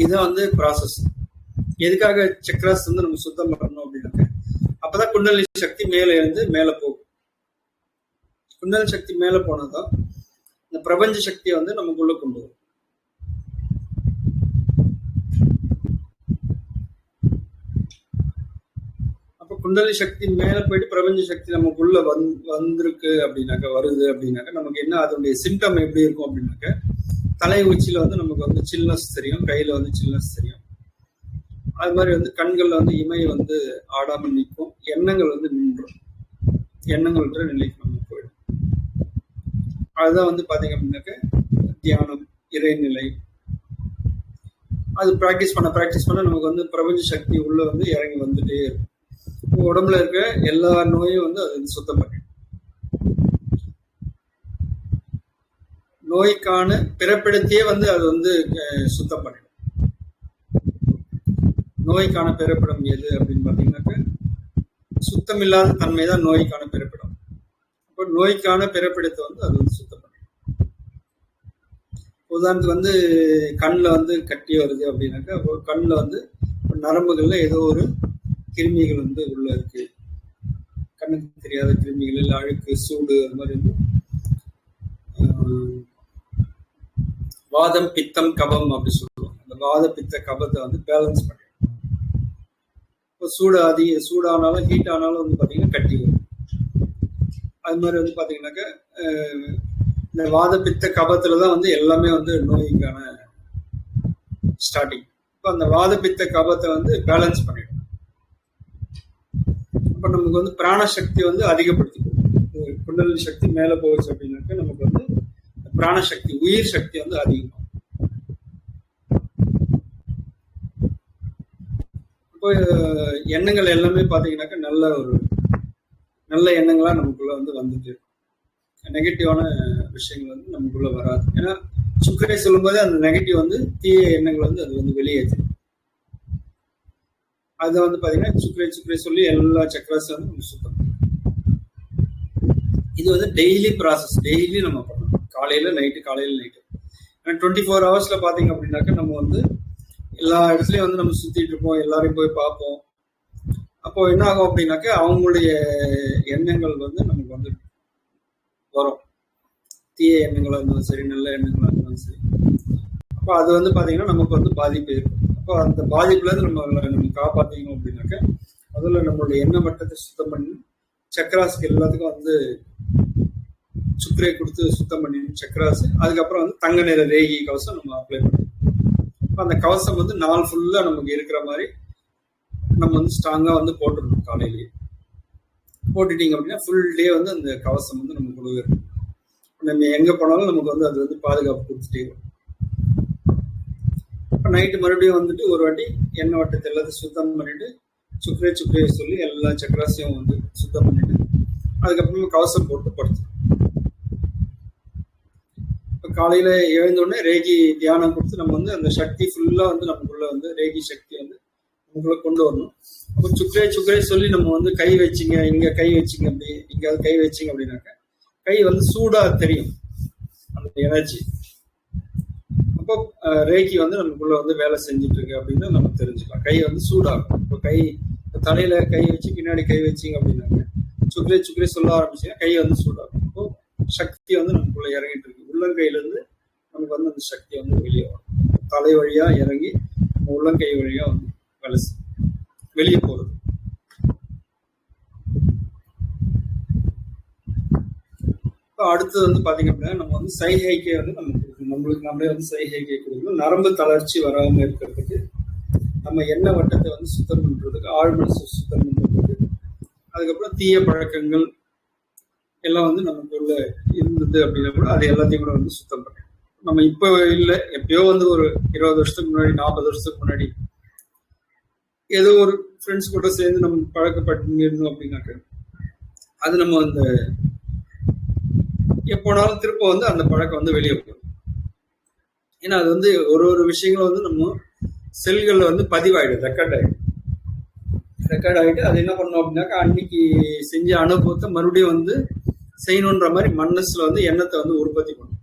இதுதான் வந்து ப்ராசஸ். எதுக்காக சக்கராஸ் வந்து நம்ம சுத்தம் பண்ணணும் அப்படின்னாக்க அப்பதான் குண்டலினி சக்தி மேல இருந்து மேல போகும். குண்டலினி சக்தி மேல போனதான் இந்த பிரபஞ்ச சக்தியை வந்து நமக்குள்ள கொண்டு வரும். அப்ப குண்டலினி சக்தி மேல போயிட்டு பிரபஞ்ச சக்தி நமக்குள்ள வந்திருக்கு அப்படின்னாக்க, வருது அப்படின்னாக்க நமக்கு என்ன அதனுடைய சிம்டம் எப்படி இருக்கும் அப்படின்னாக்க, தலை உச்சியில வந்து நமக்கு வந்து சில்னஸ் தெரியும், கையில வந்து சில்னஸ் தெரியும். அது மாதிரி வந்து கண்கள்ல வந்து இமை வந்து ஆடாமல் நிற்கும், எண்ணங்கள் வந்து நின்றும், எண்ணங்கள்ன்ற நிலைக்கு நம்ம போயிடும். அதுதான் வந்து பாத்தீங்க அப்படின்னாக்க தியானம், இறைநிலை. அது பிராக்டிஸ் பண்ண நமக்கு வந்து பிரபஞ்ச சக்தி உள்ள வந்து இறங்கி வந்துட்டே இருக்கும். உடம்புல இருக்க எல்லா நோயும் வந்து அது சுத்தம் பண்ணிடும். நோய்க்கான பிறப்பிடத்தையே வந்து அது வந்து சுத்தம் பண்ணிடும். நோய்க்கான பிறப்பிடம் எது அப்படின்னு பாத்தீங்கன்னாக்க, சுத்தம் இல்லாத தன்மை தான் நோய்க்கான பிறப்பிடம். அப்போ நோய்க்கான பிறப்பிடத்தை வந்து அது வந்து சுத்தம் பண்ணிடும். உதாரணத்துக்கு வந்து கண்ணில் வந்து கட்டி வருது அப்படின்னாக்கா, கண்ணில் வந்து நரம்புகள்ல ஏதோ ஒரு கிருமிகள் வந்து உள்ள இருக்கு, கண்ணுக்கு தெரியாத கிருமிகள், இல்லை அழுக்கு, சூடு, அது மாதிரி வந்து வாதம், பித்தம், கபம் அப்படி சொல்லுவோம். அந்த வாத பித்த கபத்தை வந்து பேலன்ஸ் பண்ணிடும். இப்போ சூடானாலும் ஹீட் ஆனாலும் வந்து பாத்தீங்கன்னா கட்டி வரும். அது மாதிரி வந்து பாத்தீங்கன்னாக்க இந்த வாத பித்த கபத்துலதான் வந்து எல்லாமே வந்து நோய்க்கான ஸ்டார்டிங். இப்போ அந்த வாத பித்த கபத்தை வந்து பேலன்ஸ் பண்ணிடும். அப்ப நமக்கு வந்து பிராணசக்தி வந்து அதிகப்படுத்திக்கும். குண்டலினி சக்தி மேல போச்சு அப்படின்னாக்க நமக்கு வந்து பிராணசக்தி, உயிர் சக்தி வந்து அதிகமாகும். இப்போ எண்ணங்கள் எல்லாமே பாத்தீங்கன்னாக்க நல்ல எண்ணங்களா நமக்குள்ள வந்து வந்துட்டு, நெகட்டிவான விஷயங்கள் வந்து நமக்குள்ள வராது. ஏன்னா சுக்கரை சொல்லும் போது அந்த நெகட்டிவ் வந்து தீய எண்ணங்கள் வந்து அது வந்து வெளியேற்று. அதை வந்து பாத்தீங்கன்னா சுக்கரை சொல்லி எல்லா சக்கராஸ் வந்து நம்ம சுத்தம். இது வந்து டெய்லி ப்ராசஸ், டெய்லி நம்ம பண்ணணும். காலையில நைட்டு 24 hours பாத்தீங்க அப்படின்னாக்க நம்ம வந்து எல்லா இடத்துலயும் வந்து நம்ம சுத்திட்டு இருப்போம், எல்லாரையும் போய் பார்ப்போம். அப்போ என்ன ஆகும் அப்படின்னாக்க அவங்களுடைய எண்ணங்கள் வந்து நமக்கு வந்து வரும். தீய எண்ணங்களா இருந்தாலும் சரி, நல்ல எண்ணங்களா இருந்தாலும் சரி. அப்போ அது வந்து பாத்தீங்கன்னா நமக்கு வந்து பாதிப்பு இருக்கும். அப்போ அந்த பாதிப்புல இருந்து நம்ம காப்பாத்திக்கணும் அப்படின்னாக்க முதல்ல நம்மளுடைய எண்ண மட்டத்தை சுத்தம் பண்ணி, சக்கராஸ்க்கு எல்லாத்துக்கும் வந்து சுக்கரை கொடுத்து சுத்தம் பண்ணி சக்கராஸ். அதுக்கப்புறம் வந்து தங்க நிற ரேகி கவசம் நம்ம அப்ளை பண்ணணும். அந்த கவசம் வந்து நாள் ஃபுல்லா நமக்கு இருக்கிற மாதிரி நம்ம வந்து ஸ்ட்ராங்கா வந்து போட்டுடணும். காலையிலேயே போட்டுட்டீங்க அப்படின்னா ஃபுல் டே வந்து அந்த கவசம் வந்து நமக்கு கூடவே இருக்கும். நம்ம எங்க போனாலும் நமக்கு வந்து அது வந்து பாதுகாப்பு கொடுத்துட்டே வரும். இப்போ நைட்டு மறுபடியும் வந்துட்டு ஒரு வாட்டி எண்ணெய் வட்டத்தை எல்லாத்தையும் சுத்தம் பண்ணிட்டு சுக்கரை சொல்லி எல்லா சக்கராசையும் வந்து சுத்தம் பண்ணிட்டு அதுக்கப்புறமா கவசம் போட்டு படுத்துடும். இப்போ காலையில எழுந்தோடனே ரேகி தியானம் கொடுத்து நம்ம வந்து அந்த சக்தி ஃபுல்லா வந்து நமக்குள்ள வந்து ரேகி சக்தி வந்து நமக்குள்ள கொண்டு வரணும். அப்போ சுக்கரை சொல்லி நம்ம வந்து கை வச்சிங்க, இங்க கை வச்சிங்க, அப்படி இங்க கை வச்சிங்க அப்படின்னாக்க கை வந்து சூடா தெரியும் அந்த எனர்ஜி. அப்போ ரேகி வந்து நமக்குள்ள வந்து வேலை செஞ்சுட்டு இருக்கு அப்படின்னு நம்ம தெரிஞ்சுக்கலாம். கை வந்து சூடாகும். இப்போ தலையில கை வச்சு பின்னாடி கை வச்சிங்க அப்படின்னாக்க சுக்கரை சொல்ல ஆரம்பிச்சீங்கன்னா கை வந்து சூடாகும். இப்போ சக்தி வந்து நமக்குள்ள இறங்கிட்டு இருக்கு. உள்ளங்கையில இருந்து நமக்கு வந்து அந்த சக்தி வந்து வெளியே வரும். தலை வழியா இறங்கி உள்ளங்கை வழியா வந்து வெளியே போறது. இப்போ அடுத்தது வந்து பாத்தீங்க அப்படின்னா நம்ம வந்து சைகைக்கே வந்து நம்மளுக்கு நம்மளே வந்து சைகைக்கே கொடுக்கணும். நரம்பு தளர்ச்சி வராம இருக்கிறதுக்கு, நம்ம எண்ணெய் வட்டத்தை வந்து சுத்தம் பண்றதுக்கு, ஆழ்மனசு சுத்தம் பண்றதுக்கு, அதுக்கப்புறம் தீய பழக்கங்கள் எல்லாம் வந்து நமக்குள்ள இருந்தது அப்படின்னா கூட அது எல்லாத்தையும் கூட வந்து சுத்தம் பண்ணணும். நம்ம இப்போ இல்லை, எப்பயோ வந்து ஒரு 20 வருஷத்துக்கு முன்னாடி, 40 வருஷத்துக்கு முன்னாடி ஏதோ ஒரு ஃப்ரெண்ட்ஸ் கூட சேர்ந்து நம்ம பழக்கப்பட்டு இருந்தோம் அப்படின்னாக்க அது நம்ம அந்த எப்போனாலும் திரும்ப வந்து அந்த பழக்கம் வந்து வெளியே போகும். ஏன்னா அது வந்து ஒரு விஷயங்களும் வந்து நம்ம செல்கள்ல வந்து பதிவாயிடும், ரெக்கார்ட் ஆகிட்டு அது என்ன பண்ணோம் அப்படின்னாக்கா அன்னைக்கு செஞ்ச அனுபவத்தை மறுபடியும் வந்து செய்யணுன்ற மாதிரி மனசுல வந்து எண்ணத்தை வந்து உற்பத்தி பண்ணும்.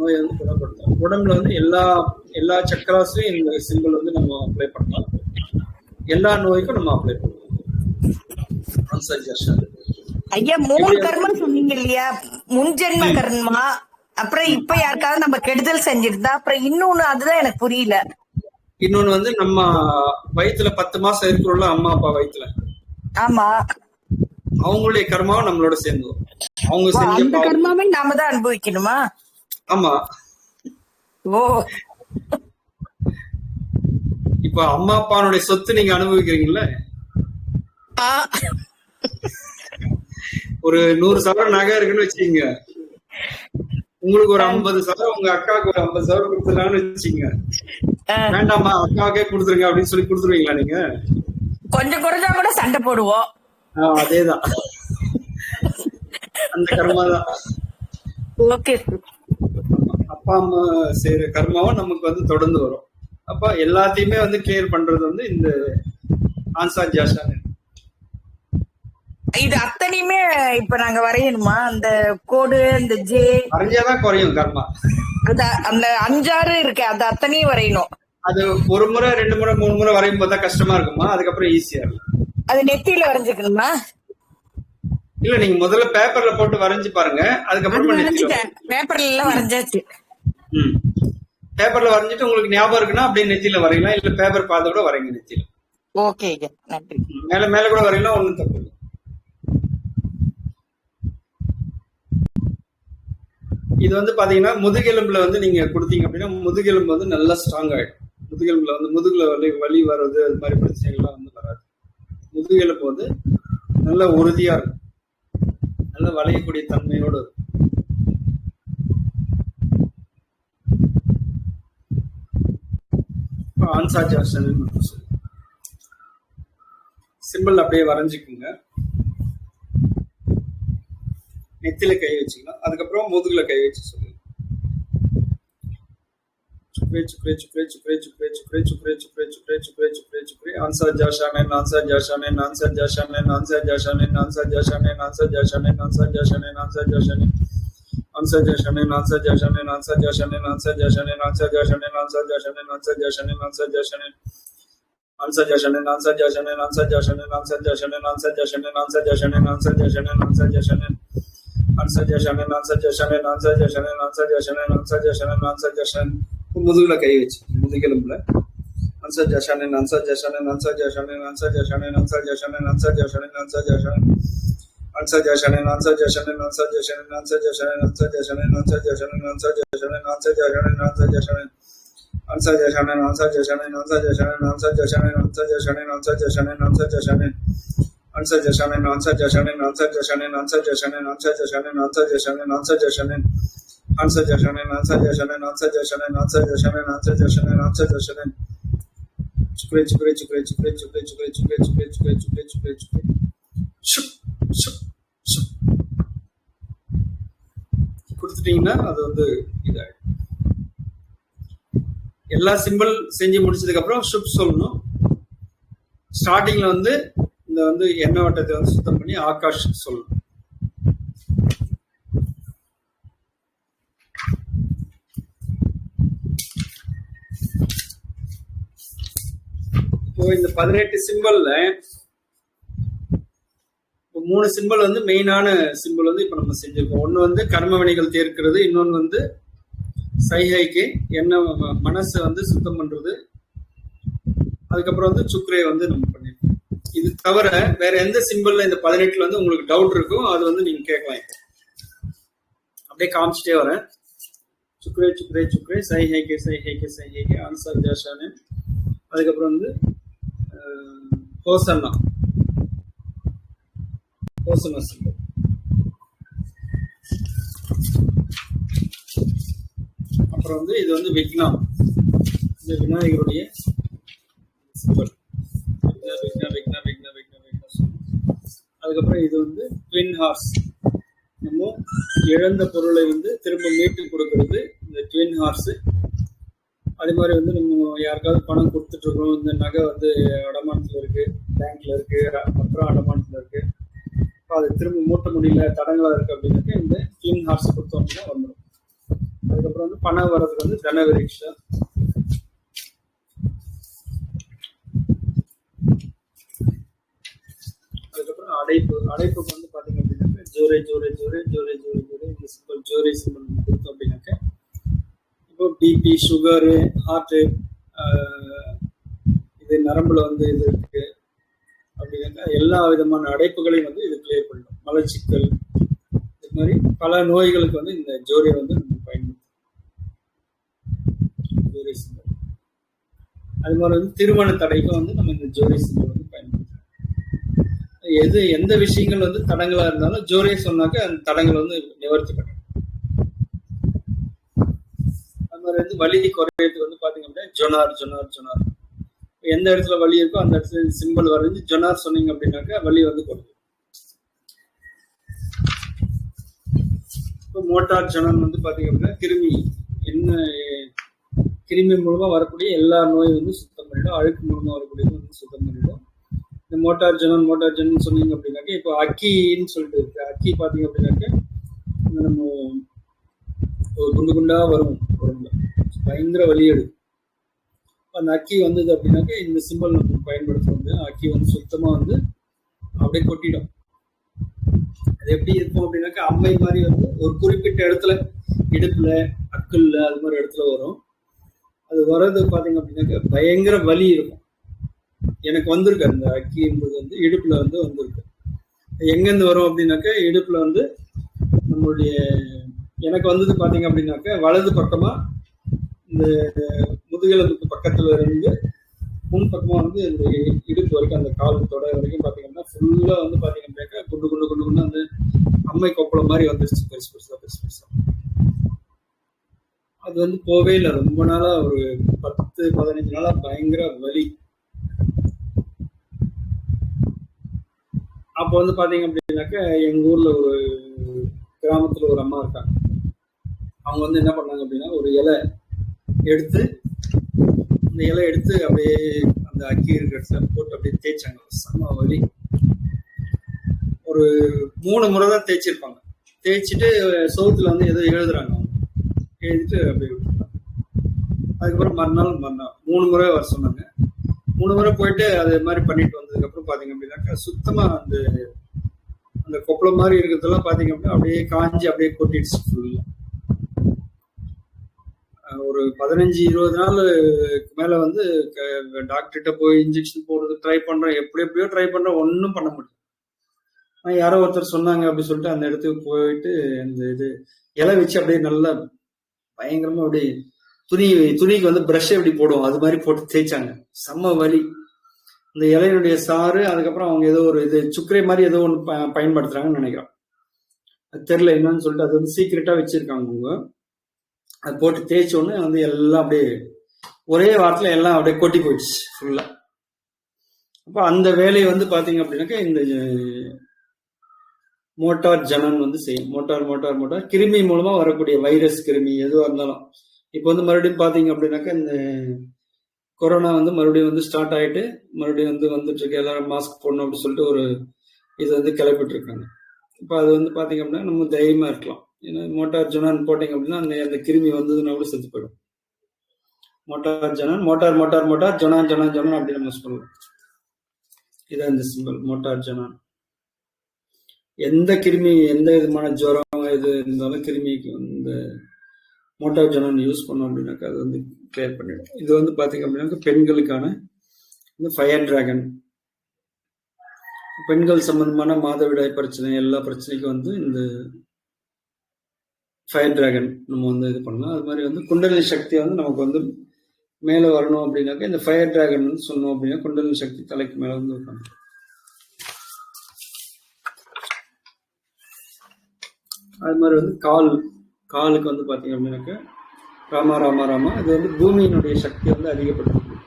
நோயை வந்து குணப்படுத்தும். உடம்புல வந்து எல்லா சக்கராஸையும் இந்த சிம்பிள் வந்து நம்ம அப்ளை பண்ணலாம். எல்லா நோய்க்கும் நம்ம அப்ளை பண்ணலாம். ஐயா 3 கர்மா சொன்னீங்க இல்லையா? முன்ஜென்ம கர்மா, அப்புறம் இப்ப யாருக்காவது நம்ம கெடுதல் செஞ்சிருந்தா, அப்புறம் இன்னொன்னு அதுதான் எனக்கு புரியல. இன்னொன்னு வந்து நம்ம வயிற்றுல 10 மாசம் இருக்கிறோம்ல, அம்மா அப்பா வயிற்றுல, ஆமா, அவங்களுடைய கர்மாவும் நம்மளோட சேர்ந்து அவங்க அந்த கர்மாவே நாம தான் அனுபவிக்கணுமா? ஆமா. ஓ, இப்ப அம்மா அப்பானுடைய சொத்து நீங்க அனுபவிக்கிறீங்கல்ல, ஒரு 100 சவரம் நகை இருக்குன்னு வச்சுக்கீங்க, உங்களுக்கு ஒரு 50 சவரம், உங்க அக்காவுக்கு ஒரு 50 சவரம் கொடுத்துருக்காங்கன்னு வச்சுக்கீங்க, வேண்டாமா அக்காவுக்கே கொடுத்துருங்க அப்படின்னு சொல்லி கொடுத்துருவீங்களா நீங்க? கொஞ்சம் குறைஞ்சா கூட சண்டை போடுவோம். அதேதான், அந்த கர்மா தான். ஓகே, அப்பா அம்மா செய்யற கர்மாவும் நமக்கு வந்து தொடர்ந்து வரும். அப்ப எல்லாத்தையுமே வந்து கிளியர் பண்றது வந்து இந்த ஆன்சார் ஜாஷான். இது அத்தனையுமே இப்ப நாங்க வரையணுமா? அந்த கோடு, அந்த ஜே வரைஞ்சாதான் குறையும் கர்மா. அந்த 5-6 இருக்கு, அது அத்தனையும் வரையணும். அது 1 முறை 2 முறை 3 முறை வரையும் போது கஷ்டமா இருக்குமா? அதுக்கப்புறம் ஈஸியா இருக்கும். அது நெத்தியில வரைஞ்சுக்கணுமா? இல்ல, நீங்க முதல்ல பேப்பர்ல போட்டு வரைஞ்சு பாருங்க, அதுக்கப்புறம் பேப்பர்ல எல்லாம் வரைஞ்சாச்சு. பேப்பர்ல வரைஞ்சிட்டு உங்களுக்கு ஞாபகம் இருக்குன்னா அப்படியே நெத்தியில வரையலாம், இல்ல பேப்பர் பார்த்து கூட வரைங்க நெத்தியில. ஓகே, நன்றி. மேல கூட வரையலாம், ஒண்ணும் தப்பு இல்லை. இது வந்து பாத்தீங்கன்னா முதுகெலும்புல வந்து நீங்க கொடுத்தீங்க அப்படின்னா முதுகெலும்பு வந்து நல்லா ஸ்ட்ராங் ஆயிடும். முதுகெலும்புல வந்து முதுகுல வலி வர்றது, அது மாதிரி பிரச்சனைகள்லாம் வந்து வராது. முதுகெலும்பு வந்து நல்ல உறுதியா இருக்கும், நல்ல வளையக்கூடிய தன்மையோடு இருக்கும். ஆன்சாஜாசன் சிம்பிள் அப்படியே வரைஞ்சுக்குங்க, நெத்தில கை வச்சுக்கலாம், அதுக்கப்புறம் முதுகுல கை வச்சு சொல்லுங்க. முதுகுல கை வச்சு முதுகெலும்புல கொடுத்துட்டீங்கன்னா அது வந்து இதாயிடும். எல்லா சிம்பிள் செஞ்சு முடிச்சதுக்கு அப்புறம் ஷுப் சொல்லணும். ஸ்டார்டிங்ல வந்து இந்த வந்து எண்ணெய் வட்டத்தை வந்து சுத்தம் பண்ணி ஆகாஷ் சொல்லணும். இப்போ இந்த 18 சிம்பிள்ல 3 சிம்பிள் வந்து மெயினான சிம்பிள் வந்து இப்ப நம்ம செஞ்சிருக்கோம். ஒண்ணு வந்து கர்ம வினைகள் தீர்க்கிறது, இன்னொன்னு வந்து சைகைக்கு என்ன மனசை வந்து சுத்தம் பண்றது, அதுக்கப்புறம் வந்து சுக்ரே வந்து நம்ம பண்ணிருக்கோம். இது தவிர வேற எந்த சிம்பிள்ல இந்த 18ல வந்து உங்களுக்கு டவுட் இருக்கும் அது வந்து நீங்க கேட்கலாம். அப்படியே காமிச்சிட்டே வரேன். சுக்ரே சுக்ரே சுக்ரே சைகைக்கு சைகைக்கு சைகைக்கு ஆன்சர் ஜாஷானு, அதுக்கப்புறம் வந்து ஹோசன்னா ஹோசனா சிம்பிள், அப்புறம் வந்து இது வந்து விக்னா, இந்த விநாயகருடைய சிம்பிள். விக்னா விக்னா விக்னா விக்னா விக்னா. அதுக்கப்புறம் இது வந்து ட்வின் ஹார்ஸ், நம்ம இழந்த பொருளை வந்து திரும்ப மீட்டு கொடுக்கறது இந்த ட்வின் ஹார்ஸ். அதே மாதிரி வந்து நம்ம யாருக்காவது பணம் கொடுத்துட்டு இருக்கோம், இந்த நகை வந்து அடமானத்துல இருக்கு, பேங்க்ல இருக்கு, அப்புறம் அடமானத்துல இருக்கு, அது திரும்ப மூட்ட முடியல, தடங்களா இருக்கு அப்படின்னு இந்த ட்வின் ஹார்ஸ் கொடுத்தோம்னா வந்துடும். அதுக்கப்புறம் வந்து பணம் வர்றதுக்கு வந்து தனவிருக்ஷா. அதுக்கப்புறம் அடைப்புக்கு வந்து பாத்தீங்க அப்படின்னாக்க ஜோரே ஜோரே ஜோரே ஜோரே ஜோரே ஜோரே இந்த சிம்பிள் ஜோரே சிம்பிள் கொடுத்தோம் அப்படின்னாக்க இப்போ பிபி, சுகரு, ஹார்ட்டு, இது நரம்புல வந்து இது இருக்கு அப்படின்னாக்கா எல்லா விதமான அடைப்புகளையும் வந்து இது கிளியர் பண்ணிடும். மலச்சிக்கல், இது மாதிரி பல நோய்களுக்கு வந்து இந்த ஜோரை வந்து நம்ம பயன்படுத்தும். ஜோரை சிம்பிள். அது மாதிரி வந்து திருமண தடைக்கும் வந்து நம்ம இந்த ஜோரை சிம்பிள் வந்து பயன்படுத்தும். எந்த விஷயங்கள் வந்து தடங்களா இருந்தாலும் ஜோரே சொன்னாக்க அந்த தடங்கள் வந்து நிவர்த்தி பண்ணும். அது மாதிரி வந்து வலி குறையறதுக்கு வந்து பாத்தீங்க அப்படின்னா ஜொனார் ஜொனார் ஜொனார். எந்த இடத்துல வலி இருக்கோ அந்த இடத்துல சிம்பிள் வரைஞ்சு ஜொனார் சொன்னீங்க அப்படின்னாக்க வலி வந்து குறையும். இப்போ மோட்டார் ஜனன் வந்து பாத்தீங்க அப்படின்னா கிருமி மூலமா வரக்கூடிய எல்லா நோயும் வந்து சுத்தம் பண்ணிடும். அழுக்கு மூலமா வரக்கூடியது வந்து சுத்தம் பண்ணிடும். இந்த மோட்டார் ஜனன் சொன்னீங்க அப்படின்னாக்க இப்போ அக்கின்னு சொல்லிட்டு இருக்கு. அக்கி பாத்தீங்க அப்படின்னாக்க நம்ம ஒரு குண்டு குண்டா வரும் உடம்புல, பயங்கர வலி எடுக்கும். அந்த அக்கி வந்தது அப்படின்னாக்க இந்த சிம்பிள் நம்ம பயன்படுத்துறது அக்கி வந்து சுத்தமா வந்து அப்படியே கொட்டிடும். அது எப்படி இருக்கும் அப்படின்னாக்கா அம்மை மாதிரி வந்து ஒரு குறிப்பிட்ட இடத்துல இடுப்புல, அக்குல்ல, அது மாதிரி இடத்துல வரும். அது வர்றது பாத்தீங்க அப்படின்னாக்க பயங்கர வலி இருக்கும். எனக்கு வந்திருக்கு அந்த அக்கின்றது வந்து இடுப்புல வந்து வந்திருக்கு. எங்கேருந்து வரும் அப்படின்னாக்க இடுப்புல வந்து நம்மளுடைய எனக்கு வந்தது பாத்தீங்க அப்படின்னாக்க வலது பக்கமா இந்த முதுகெலும்புக்கு பக்கத்துல இருந்து முன் பக்கமா வந்து இந்த இடுப்பு வரைக்கும் அந்த கால் தொடை வரைக்கும் பாத்தீங்கன்னா ஃபுல்லா வந்து பாத்தீங்க அப்படின்னாக்க குண்டு குண்டு குண்டு குண்டு அந்த அம்மை கொப்பளம் மாதிரி வந்துருச்சு, பெருசு பெருசா. அது வந்து போவே இல்லை. ரொம்ப நாளா ஒரு 10-15 நாளா பயங்கர வலி. அப்போ வந்து பாத்தீங்க அப்படின்னாக்க எங்க ஊர்ல ஒரு கிராமத்துல ஒரு அம்மா இருக்காங்க. அவங்க வந்து என்ன பண்ணாங்க அப்படின்னா ஒரு இலை எடுத்து அப்படியே அந்த அக்கி இருக்கிற போட்டு அப்படியே தேய்ச்சாங்க. செம்ம வலி. ஒரு 3 முறை தான் தேய்ச்சிருப்பாங்க. தேய்ச்சிட்டு சவுத்துல வந்து ஏதோ எழுதுறாங்க. அவங்க எழுதிட்டு அப்படியே விட்டுருந்தாங்க. அதுக்கப்புறம் மறுநாள் 3 முறை வர சொன்னாங்க. 3 முறை போயிட்டு அது மாதிரி பண்ணிட்டு வந்ததுக்கு அப்புறம் பாத்தீங்க அப்படின்னாக்கா சுத்தமா அந்த கொப்பளம் மாதிரி இருக்கிறதெல்லாம் பாத்தீங்க அப்படின்னா அப்படியே காஞ்சி அப்படியே கொட்டிடுச்சு ஃபுல்லா. ஒரு 15-20 நாளுக்கு மேல வந்து டாக்டர்கிட்ட போய் இன்ஜெக்ஷன் போடுறது ட்ரை பண்றோம், எப்படியோ ட்ரை பண்றோம், ஒன்னும் பண்ண முடியும். யாரோ ஒருத்தர் சொன்னாங்க அப்படி சொல்லிட்டு அந்த இடத்துக்கு போயிட்டு அந்த இது இலை வச்சு அப்படியே நல்லா பயங்கரமா அப்படியே துணிக்கு வந்து பிரஷ் எப்படி போடுவோம் அது மாதிரி போட்டு தேய்ச்சாங்க. செம்ம வலி. இந்த இலையினுடைய சாறு, அதுக்கப்புறம் அவங்க ஏதோ ஒரு இது சுக்கரை மாதிரி ஏதோ ஒன்று பயன்படுத்துறாங்கன்னு நினைக்கிறேன். அது தெரியல என்னன்னு சொல்லிட்டு அது வந்து சீக்கிரட்டா வச்சிருக்காங்க அவங்க. அது போட்டு தேய்ச்ச உடனே வந்து எல்லாம் அப்படியே ஒரே வாரத்துல எல்லாம் அப்படியே கொட்டி போயிடுச்சு ஃபுல்லா. அப்ப அந்த வேலையை வந்து பாத்தீங்க அப்படின்னாக்கா இந்த மோட்டார் ஜனன் வந்து செய்யும். மோட்டார் கிருமி மூலமா வரக்கூடிய வைரஸ், கிருமி எதுவா இருந்தாலும். இப்ப வந்து மறுபடியும் பாத்தீங்க அப்படின்னாக்கா இந்த கொரோனா வந்து மறுபடியும் வந்து ஸ்டார்ட் ஆயிட்டு மறுபடியும் வந்து வந்துட்டு இருக்கு. எல்லாரும் மாஸ்க் போடணும் அப்படின்னு சொல்லிட்டு ஒரு இது வந்து கிளப்பிட்டு இருக்காங்க. இப்ப அது வந்து பாத்தீங்க அப்படின்னா நம்ம தைரியமா இருக்கலாம். ஏன்னா மோட்டார் ஜனன் போட்டீங்க அப்படின்னா அந்த கிருமி வந்ததுன்னா கூட செத்து போயிடும். மோட்டார் ஜனன் மோட்டார் ஜனன் அப்படி நம்ம சொல்லலாம். இதான் இந்த சிம்பிள் மோட்டார் ஜனன். எந்த கிருமி, எந்த விதமான ஜுரம் இது இருந்தாலும் கிருமிக்கு இந்த மோட்டார் ஜனன் யூஸ் பண்ணோம் அப்படின்னாக்கா அது வந்து கிளியர் பண்ணிடும். இது வந்து பாத்தீங்க அப்படின்னாக்கா பெண்களுக்கான இந்த ஃபயர் டிராகன். பெண்கள் சம்பந்தமான மாதவிடாய் பிரச்சனை, எல்லா பிரச்சனைக்கும் வந்து இந்த ஃபயர் டிராகன் நம்ம வந்து இது பண்ணலாம். அது மாதிரி வந்து குண்டலினி சக்தி வந்து நமக்கு வந்து மேல வரணும் அப்படின்னாக்கா இந்த ஃபயர் டிராகன் வந்து சொன்னோம் அப்படின்னா குண்டலினி சக்தி தலைக்கு மேல வந்து வைக்கணும். அது மாதிரி வந்து காலுக்கு வந்து பாத்தீங்க அப்படின்னாக்கா ராமா இது வந்து பூமியினுடைய சக்தி வந்து அதிகப்படுத்துது.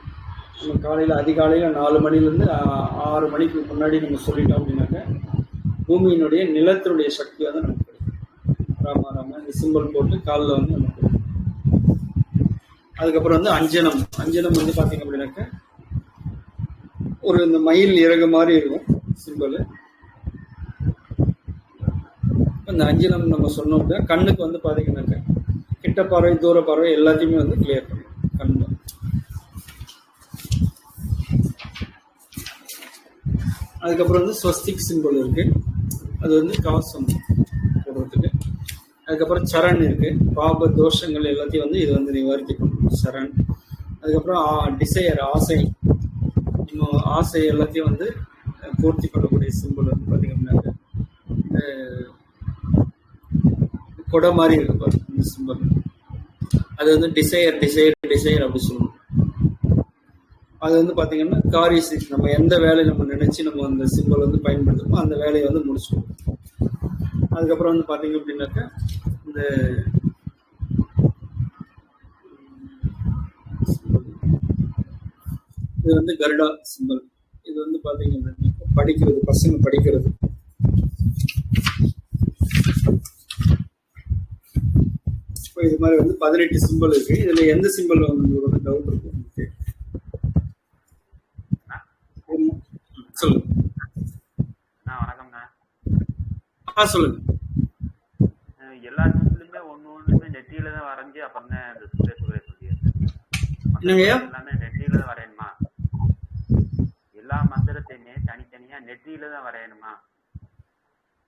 நம்ம காலையில அதிகாலையில 4 மணிலேருந்து 6 மணிக்கு முன்னாடி நம்ம சொல்லிட்டோம் அப்படின்னாக்கா பூமியினுடைய நிலத்தினுடைய சக்தி வந்து நமக்கு கிடைக்கும். ராமா இந்த சிம்பிள் போட்டு காலில் வந்து நமக்கு கிடைக்கும். அதுக்கப்புறம் வந்து அஞ்சனம் வந்து பாத்தீங்க அப்படின்னாக்கா ஒரு இந்த மயில் இறகு மாதிரி இருக்கும் சிம்பிள். இந்த அஞ்சனம் நம்ம சொன்னோம் அப்படின்னா கண்ணுக்கு வந்து பாத்தீங்கன்னாக்கா கிட்ட பார்வை தூர பார்வை எல்லாத்தையுமே வந்து கிளியர் பண்ணும் கண்ணு. அதுக்கப்புறம் வந்து ஸ்வஸ்திக் சிம்பிள் இருக்கு, அது வந்து கவசம் போடுறதுக்கு. அதுக்கப்புறம் சரண் இருக்கு, பாப தோஷங்கள் எல்லாத்தையும் வந்து இது வந்து நிவாரிக்க பண்ணும் சரண். அதுக்கப்புறம் டிசையர் ஆசை, இன்னும் ஆசை எல்லாத்தையும் வந்து பூர்த்தி பண்ணக்கூடிய சிம்பிள் வந்து பார்த்தீங்கன்னா கொடை மாதிரி இருக்கு பாருங்க இந்த சிம்பிள். அது வந்து டிசையர் டிசையர் டிசையர் அப்படி சொல்லணும். அது வந்து பார்த்தீங்கன்னா காரியம், நம்ம எந்த வேலையை நம்ம நினைச்சு நம்ம அந்த சிம்பிள் வந்து பயன்படுத்தணுமோ அந்த வேலையை வந்து முடிச்சுக்கணும். அதுக்கப்புறம் வந்து பார்த்தீங்க அப்படின்னாக்கா இந்த இது வந்து கருடா சிம்பிள். இது வந்து பார்த்தீங்க அப்படின்னா படிக்கிறது, பசங்க படிக்கிறது. இப்போ இது மாதிரி வந்து 18 சிம்பிள் இருக்கு. இதுல எந்த சிம்பிள் வந்து டவுட் இருக்கு உங்களுக்கு? சொல்லுங்க. வணக்கம்ண்ணா. சொல்லுங்க. எல்லா சிம்பிளுமே ஒண்ணுமே நெட்டியில தான் வரைஞ்சி அப்புறம் தான் இந்த எல்லாமே நெட்டியில தான் வரையணுமா? எல்லா மந்திரத்தையுமே தனித்தனியா நெட்டியில தான் வரையணுமா?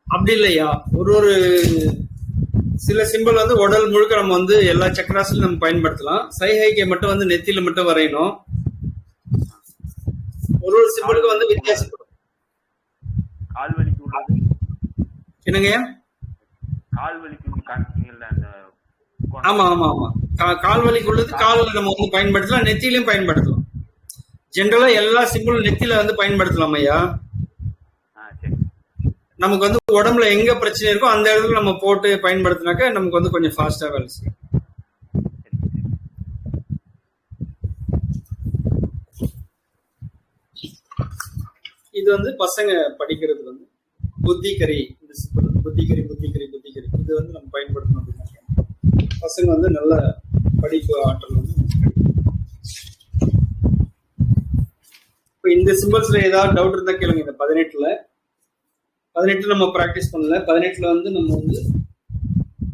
அப்படி இல்லையா, ஒரு சில சிம்பிள் வந்து உடல் முழுக்க நம்ம வந்து எல்லா சக்கராசிலும் நம்ம பயன்படுத்தலாம். சைகைக்கு மட்டும் வந்து நெத்தியில மட்டும் வரையணும். ஒரு சிம்பிளுக்கு வந்து வித்தியாசப்படும். கால் வலிக்கு உள்ளது என்னங்கய்யா? கால் வலிக்கு காமிச்சீங்கல்ல அந்த. ஆமா ஆமா ஆமா, கால் வலிக்கு உள்ளது காலில் நம்ம வந்து பயன்படுத்தலாம், நெத்தியிலையும் பயன்படுத்தலாம். ஜென்ரலா எல்லா சிம்பிளும் நெத்தியில வந்து பயன்படுத்தலாம் ஐயா. நமக்கு வந்து உடம்புல எங்க பிரச்சனை இருக்கோ அந்த இடத்துல நம்ம போட்டு பயன்படுத்தினாக்க நமக்கு வந்து கொஞ்சம் ஃபாஸ்டா வேலை செய்யும். இது வந்து பசங்க படிக்கிறது வந்து புத்திகரி, இந்த புத்திகரி புத்திகரி புத்திகரி இது வந்து நம்ம பயன்படுத்தணும் அப்படின்னாக்க பசங்க வந்து நல்ல படிப்பு ஆற்றல் வந்து. இப்போ இந்த சிம்பிள்ஸ்ல ஏதாவது டவுட் இருந்தா கேளுங்க. இந்த 18 நம்ம ப்ராக்டிஸ் பண்ணல. 18 வந்து நம்ம வந்து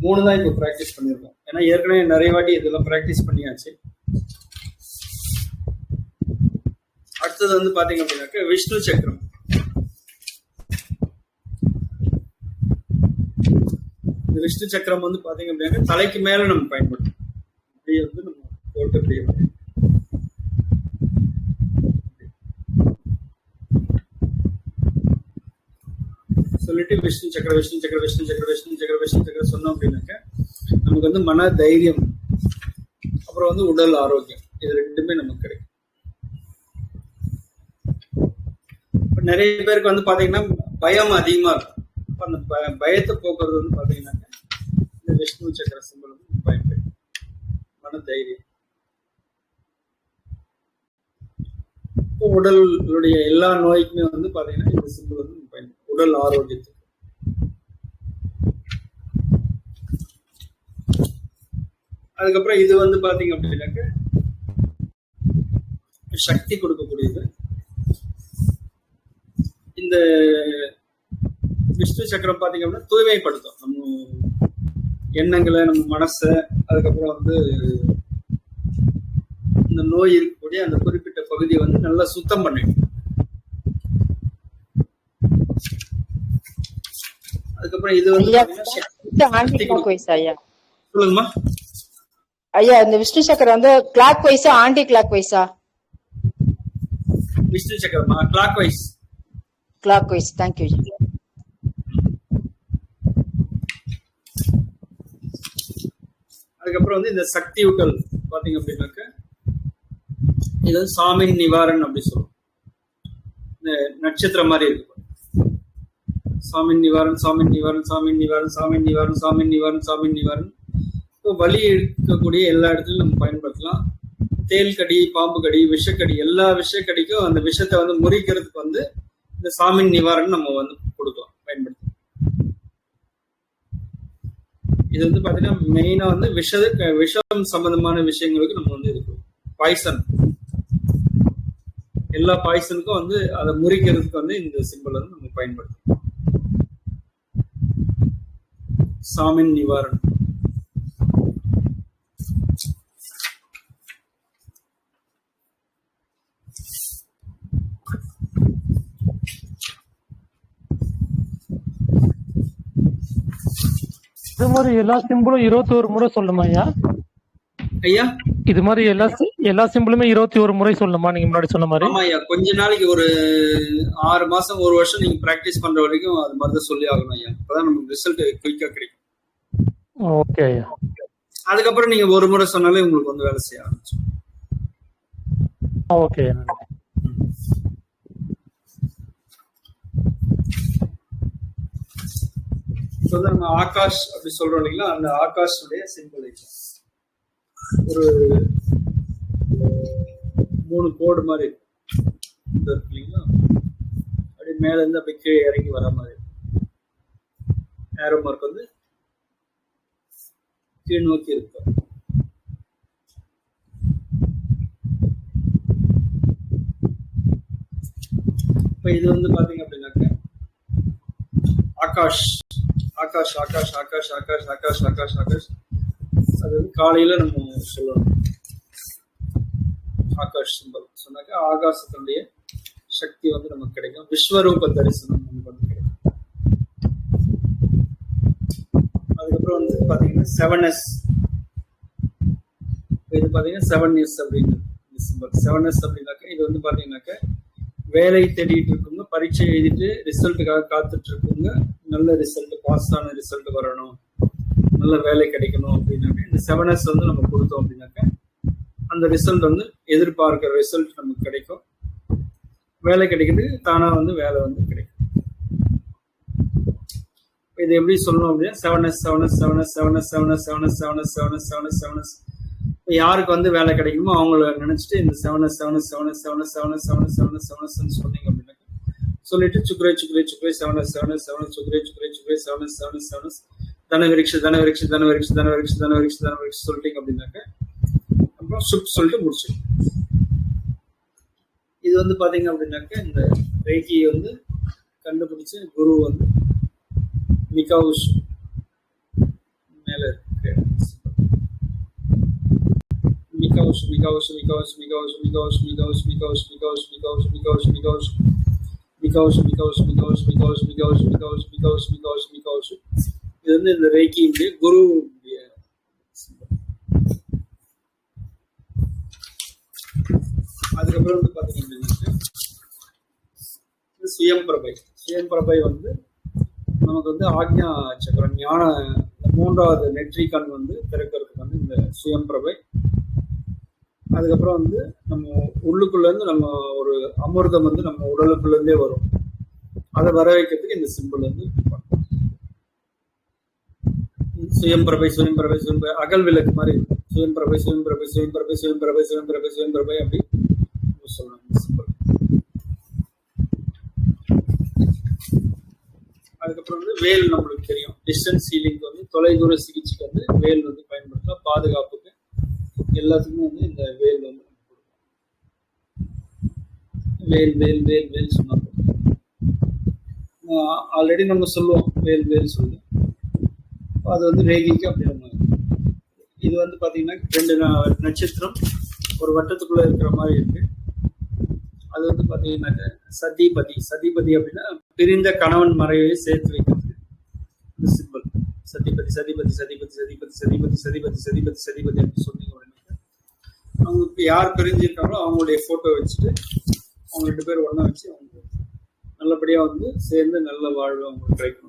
3 தான் இப்போ ப்ராக்டிஸ் பண்ணியிருக்கோம். ஏன்னா ஏற்கனவே நிறைய வாட்டி இதெல்லாம் ப்ராக்டிஸ் பண்ணியாச்சு. அடுத்தது வந்து பாத்தீங்க அப்படின்னாக்க விஷ்ணு சக்கரம். இந்த விஷ்ணு சக்கரம் வந்து பாத்தீங்க அப்படின்னா தலைக்கு மேல நம்ம பயன்படுத்தணும். அப்படியே வந்து நம்ம போட்டு அப்படியே சொல்லிட்டு விஷ்ணு சக்கர விஷ்ணு சக்கர விஷ்ணு சக்கர விஷ்ணு சக்கர விஷ்ணு சக்கர சொன்னோம் அப்படின்னாக்க நமக்கு வந்து மன தைரியம், அப்புறம் வந்து உடல் ஆரோக்கியம், இது ரெண்டுமே நமக்கு கிடைக்கும். நிறைய பேருக்கு வந்து பாத்தீங்கன்னா பயம் அதிகமா இருக்கும். அந்த பயத்தை போக்குறது வந்து பாத்தீங்கன்னாக்க இந்த விஷ்ணு சக்கர சிம்பல் வந்து பயன்படும். மன தைரியம், உடலுடைய எல்லா நோய்க்குமே வந்து பாத்தீங்கன்னா இந்த சிம்பல் வந்து பயன்படும். உடல் ஆரோக்கியத்துக்கு. அதுக்கப்புறம் இது வந்து பாத்தீங்க அப்படின்னாக்க சக்தி கொடுக்கக்கூடியது. இந்த விஷ்ணு சக்கரம் பாத்தீங்க அப்படின்னா தூய்மைப்படுத்தும் நம்ம எண்ணங்களை, நம்ம மனசை. அதுக்கப்புறம் வந்து இந்த நோய் இருக்கக்கூடிய அந்த குறிப்பிட்ட பகுதியை வந்து நல்லா சுத்தம் பண்ணிடும். அதுக்கப்புறம் இது வந்து சொல்லுங்கம்மா ஐயா. இந்த விஷ்ணு சக்கரம் வந்து கிளாக் வைஸா ஆன்டி கிளாக் வைஸா? விஷ்ணு சக்கரமா clockwise. Clockwise. Thank you. அதுக்கப்புறம் வந்து இந்த சக்தி ஊட்டல் பாத்தீங்க அப்படின்னாக்க இது வந்து சாமின் நிவாரண் அப்படி சொல்லுவோம். இந்த நட்சத்திரம் மாதிரி இருக்கு. சாமின் நிவாரண் சாமின் நிவாரண் சாமின் நிவாரண் சாமின் நிவாரண் சாமின் நிவாரண் சாமின் நிவாரண். இப்போ வலி இருக்கக்கூடிய எல்லா இடத்துலையும் நம்ம பயன்படுத்தலாம். தேல் கடி, பாம்பு கடி, விஷக்கடி, எல்லா விஷக்கடிக்கும் அந்த விஷத்தை வந்து முறிக்கிறதுக்கு வந்து இந்த சாமின் நிவாரணம் நம்ம வந்து கொடுக்கலாம், பயன்படுத்தலாம். இது வந்து பாத்தீங்கன்னா மெயினா வந்து விஷம் சம்பந்தமான விஷயங்களுக்கு நம்ம வந்து இது பாய்சன், எல்லா பாய்சனுக்கும் வந்து அதை முறிக்கிறதுக்கு வந்து இந்த சிம்பிள் வந்து நம்ம பயன்படுத்தலாம். சாமின் நிவாரணம். இது மாதிரி எல்லா சிம்பிளும் 21 முறை சொல்லணுமா ஐயா? ஐயா இது மாதிரி எல்லா சிம்பிளுமே 21 முறை சொல்லணுமா நீங்க முன்னாடி சொன்ன மாதிரி? ஆமா ஐயா, கொஞ்ச நாளைக்கு ஒரு 6 மாசம் 1 வருஷம் நீங்க பிராக்டிஸ் பண்ற வரைக்கும் அது மாதிரி தான் சொல்லி ஆகணும் ஐயா. அப்பதான் நமக்கு ரிசல்ட் குயிக்கா கிடைக்கும். ஓகே ஐயா. அதுக்கப்புறம் நீங்க ஒரு முறை சொன்னாலே உங்களுக்கு வந்து வேலை செய்ய ஆரம்பிச்சு. ஓகே. நம்ம ஆகாஷ் அப்படி சொல்றோம் இல்லைங்களா, அந்த ஆகாஷுடைய சிம்பிள் ஒரு 3 கோடு மாதிரி இருக்கு இல்லைங்களா, அப்படியே மேல இருந்து அப்படியே கீழே இறங்கி வர மாதிரி ஏரோ மார்க் வந்து கீழ் நோக்கி இருக்கு. இப்ப இது வந்து பாத்தீங்க அப்படின்னாக்க ஆகாஷ் ஆகாஷ் ஆகாஷ் ஆகாஷ் ஆகாஷ் ஆகாஷ் ஆகாஷ் ஆகாஷ். அது வந்து காலையில நம்ம சொல்லணும். ஆகாஷ் சிம்பல் சொன்னாக்க ஆகாசத்தினுடைய சக்தி வந்து நமக்கு கிடைக்கும். விஸ்வரூப தரிசனம் நமக்கு வந்து கிடைக்கும். அதுக்கப்புறம் வந்து பாத்தீங்கன்னா 7S. இது பாத்தீங்கன்னா 7S அப்படின்னு சிம்பல். 7S அப்படின்னாக்க இது வந்து பாத்தீங்கன்னாக்க வேலை தேடிட்டு இருக்குங்க, பரீட்சை எழுதிட்டு ரிசல்ட்டுக்காக காத்துட்டு இருக்குங்க, நல்ல ரிசல்ட், பாஸ் ஆன ரிசல்ட் வரணும், நல்ல வேலை கிடைக்கணும் அப்படின்னாக்க இந்த 7S வந்து நம்ம கொடுத்தோம் அப்படின்னாக்க அந்த ரிசல்ட் வந்து எதிர்பார்க்கிற ரிசல்ட் நமக்கு கிடைக்கும். வேலை கிடைக்குது, தானா வந்து வேலை வந்து கிடைக்கும். இது எப்படி சொல்லணும் அப்படின்னா 7S 7S 7S 7S 7S 7S 7S 7S 7S 7S. யாருக்கு வந்து வேலை கிடைக்குமோ அவங்கள நினைச்சிட்டு இந்த 7S 7S 7S 7S 7S 7S 7S 7S சொன்னீங்க அப்படின்னா சொல்லிட்டு Sucre Sucre Sucre 7S 7S 7S Sucre Sucre Sucre 7S 7S 7S தனவிரிக்ஷ தனவிரிக்ஷ தனவிரிக்ஷ தனவிரிக்ஷ தனவிரிக்ஷ தனவிரிக்ஷ சொல்லிட்டீங்க அப்படின்னாக்க அப்புறம் சுப் சொல்லிட்டு முடிச்சு. இது வந்து பாத்தீங்க அப்படின்னாக்க இந்த ரேக்கியை வந்து கண்டுபிடிச்சு குரு வந்து மிகாவுஷ் மேல இருக்கு. Mikaus, Mikaus, Mikaus, Mikaus, Mikaus, Mikaus, Mikaus, Mikaus, Mikaus, Mikaus, Mikaus, Mikaus, Mikaus, Mikaus, Mikaus, Mikaus, Mikaus, Mikaus, Mikaus, Mikaus. இது வந்து இந்த ரேக்கியுடைய குரு. அதுக்கப்புறம் வந்து பாத்தீங்கன்னா சுயம் பிரபை. சுயம் பிரபை வந்து நமக்கு வந்து ஆக்ஞா சக்கரம் ஞான 3வது நெற்றி கண் வந்து திறக்கிறதுக்கு வந்து இந்த சுயம் பிரபை. அதுக்கப்புறம் வந்து நம்ம உள்ளுக்குள்ள இருந்து நம்ம ஒரு அமிர்தம் வந்து நம்ம உடலுக்குள்ள இருந்தே வரும். அதை வர வைக்கிறதுக்கு இந்த சிம்பிள் வந்து சுயம் பிரபை சுயம் பிரபை சுயம் பிரபை அகல் விளக்கு மாதிரி இருக்கும். சுயம் பிரபை சுயம் பிரபை சுயம் பிரபை சுயம் பிரபை சுயம் பிரபை சுயம் பிரபை அப்படி சொல்லணும் இந்த சிம்பிள். அதுக்கப்புறம் வந்து வேல் நம்மளுக்கு தெரியும். டிஸ்டன்ஸ் ஹீலிங்க்கு வந்து தொலைதூர சிகிச்சைக்கு வந்து வேல் வந்து பயன்படுத்தலாம். பாதுகாப்புக்கு எல்லாத்துக்குமே வந்து இந்த வேல் வந்து வேல் வேல் வேல் வேல் சொன்னாங்க. ஆல்ரெடி நம்ம சொல்லுவோம் வேல் வேல் சொல்லி. அது வந்து ரேகிக்கு அப்படி நம்ம இது வந்து பாத்தீங்கன்னா 2 நட்சத்திரம் ஒரு வட்டத்துக்குள்ள இருக்கிற மாதிரி இருக்கு. அது வந்து பாத்தீங்கன்னாக்க சதிபதி. சதிபதி அப்படின்னா பிரிந்த கணவன் மறைவை சேர்த்து வைக்கிறது இந்த சிம்பிள். சதிபதி சதிபதி சதிபதி சதிபதி சதிபதி சதிபதி சதிபதி சதிபதி அப்படின்னு சொன்னீங்க. அவங்களுக்கு யார் பிரிஞ்சிருக்காங்களோ அவங்களுடைய போட்டோ வச்சுட்டு அவங்க 2 பேர் ஒண்ணா வச்சு அவங்க நல்லபடியா வந்து சேர்ந்து நல்ல வாழ்வு அவங்களுக்கு கிடைக்கணும்.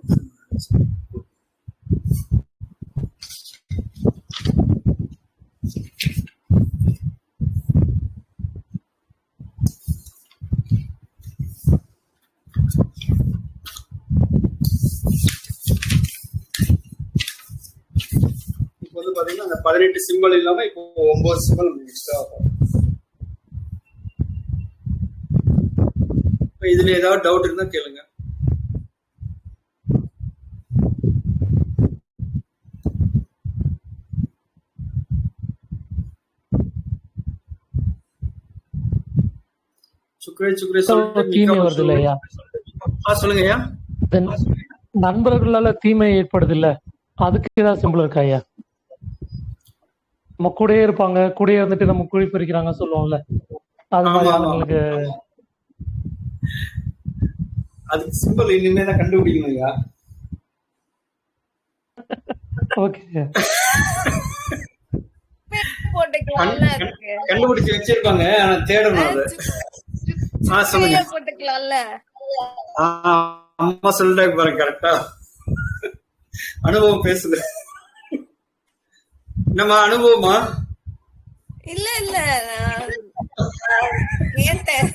இப்போ வந்து பாத்தீங்கன்னா அந்த 18 சிம்பிள் இல்லாம இப்போ 9 சிம்பிள் எக்ஸ்ட்ரா ஆகும். இதுல ஏதாவது டவுட் இருந்தா கேளுங்க. சுக்ரே சுக்ரே சொல்லுங்க. சொல்லுங்க ஐயா. நண்பர்களால தீமை ஏற்படுது இல்ல, அதுக்கு ஏதாவது சிம்பிள் இருக்கா ஐயா? நம்ம கூடயே இருப்பாங்க, கூடயே இருந்துட்டு நம்ம குழி பறிக்கிறாங்க சொல்லுவோம்ல, அது மாதிரி ஆளுங்களுக்கு அதுக்கு சிம்பிள் இனிமே தான் கண்டுபிடிக்கணும் ஐயா. ஓகே போட்டுக்கலாம்ல அதுக்கு. கண்டுபிடிச்சு வச்சிருப்பாங்க, ஆனா தேடணும் அது. சொல்லுங்க. போட்டுக்கலாம்ல. அம்மா சொல்லிட்டாங்க பாருங்க, கரெக்டா அனுபவம் பேசுது. நம்ம அனுபவமா இல்ல இல்ல கேட்டேன்.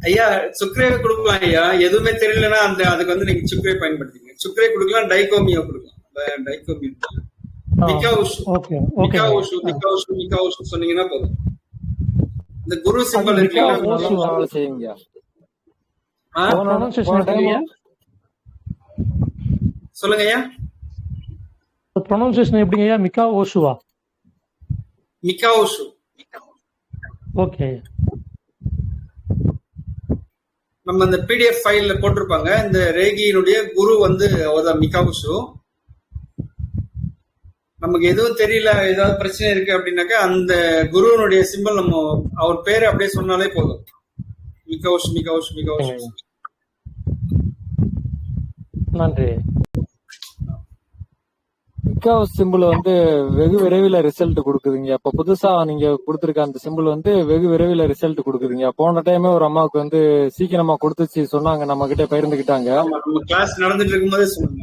ஐயா சுக்ரேவை கொடுக்கலாம் ஐயா. எதுவுமே தெரியலன்னா அந்த அதுக்கு வந்து நீங்க சுக்ரே பயன்படுத்திங்க. சுக்ரே கொடுக்கலாம், டைகோமியோ கொடுக்கலாம். டைகோமியோ மிகாவுஷு சொன்னீங்கன்னா போதும். இந்த குரு சிம்பல் செய்யுங்க. சொல்லுங்க ஐயா. ப்ரொனன்சியேஷன் எப்படிங்க ஐயா? மிகாவோஷுவா? மிகாவோஷு. ஓகே. நம்ம இந்த பிடிஎஃப் ஃபைல்ல போட்டிருப்பாங்க. இந்த ரேகியினுடைய குரு வந்து அவர்தான் மிகாவுஷு. நமக்கு எதுவும் தெரியல, ஏதாவது பிரச்சனை இருக்கு அப்படின்னாக்கா அந்த குருவனுடைய சிம்பல் நம்ம அவர் பேரு அப்படியே சொன்னாலே போதும். மிகாவுஷு மிகாவுஷு மிகாவுஷு. நன்றி. மிகாவுஷ் சிம்பிள் வந்து வெகு விரைவில் ரிசல்ட் கொடுக்குதுங்க. இப்ப புதுசா நீங்க கொடுத்துருக்க அந்த சிம்பிள் வந்து வெகு விரைவில் ரிசல்ட் கொடுக்குதுங்க. போன டைமே ஒரு அம்மாவுக்கு வந்து சீக்கிரமா கொடுத்துச்சு சொன்னாங்க, நம்ம கிட்ட பகிர்ந்துக்கிட்டாங்க. கிளாஸ் நடந்துட்டு இருக்கும்போதே சொன்னாங்க.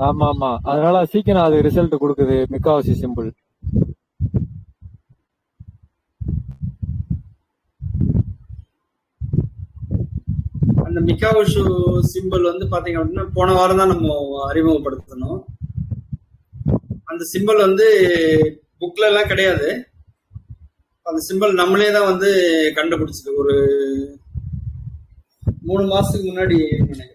ஆமா ஆமா, அதனால சீக்கிரம் அது ரிசல்ட் கொடுக்குது மிகாவுஷ் சிம்பிள். அந்த மிகாவுஷு சிம்பிள் வந்து பாத்தீங்க அப்படின்னா போன வாரம் தான் நம்ம அறிமுகப்படுத்தணும். அந்த சிம்பிள் வந்து புக்ல எல்லாம் கிடையாது. அந்த சிம்பிள் நம்மளே தான் வந்து கண்டுபிடிச்சது. ஒரு 3 மாசத்துக்கு முன்னாடி நினைக்கிறேன்.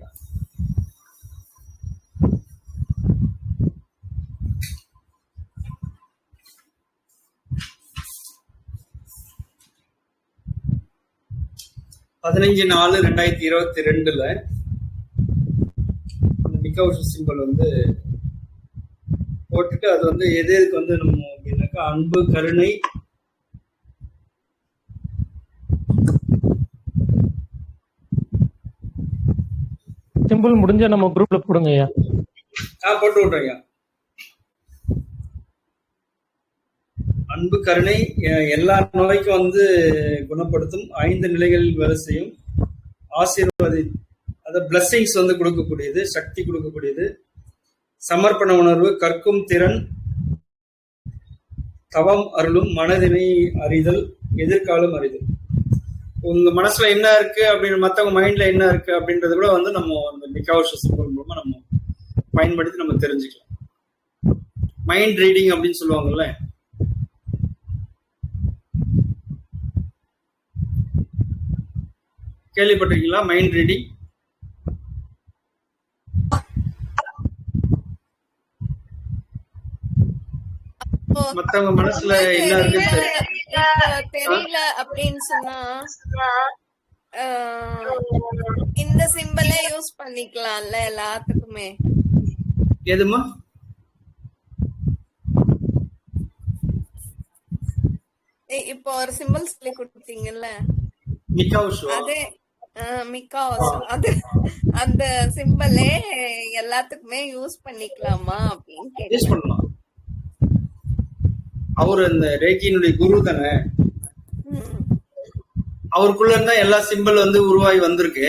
பதினஞ்சு 4/2022 அந்த மிகாவுஷு சிம்பிள் வந்து போட்டுட்டு அது வந்து எதுக்கு வந்து நம்ம அப்படின்னாக்கா அன்பு, கருணை, சிம்பிள் முடிஞ்ச நம்ம குரூப்ல போடுங்க ஐயா. போட்டு விட்றேங்க. அன்பு, கருணை எல்லா நோய்க்கும் வந்து குணப்படுத்தும், 5 நிலைகளில் வேலை செய்யும், ஆசீர்வாதி அதாவது பிளஸ்ஸிங்ஸ் வந்து கொடுக்கக்கூடியது, சக்தி கொடுக்கக்கூடியது, சமர்ப்பண உணர்வு, கற்கும் திறன், தவம் அருளும், மனதினை அறிதல், எதிர்காலம் அறிதல். உங்க மனசுல என்ன இருக்கு அப்படின்னு, மத்தவங்க மைண்ட்ல என்ன இருக்கு அப்படின்றத கூட வந்து நம்ம அந்த மிகாவுஷு சிம்பல் மூலமா நம்ம பயன்படுத்தி நம்ம தெரிஞ்சுக்கலாம். மைண்ட் ரீடிங் அப்படின்னு சொல்லுவாங்கல்ல. கேள்விப்பட்டிருக்கீங்களா மைண்ட் ரீடிங்? மத்தவங்க மனசுல என்ன இருக்கு தெரியல அப்படின்னு சொன்னா இந்த சிம்பலே யூஸ் பண்ணிக்கலாம்ல எல்லாத்துக்குமே. எதுமா? இப்போ ஒரு சிம்பிள் சொல்லி கொடுத்தீங்கல்ல, மிகாவுஷு. அதே மிகாவுஷு, அது அந்த சிம்பலே எல்லாத்துக்குமே யூஸ் பண்ணிக்கலாமா அப்படின்னு யூஸ் பண்ணலாம். அவரு அந்த ரேகியினுடைய குரு தானே, அவருக்குள்ள இருந்தா எல்லா சிம்பிள் வந்து உருவாகி வந்திருக்கு.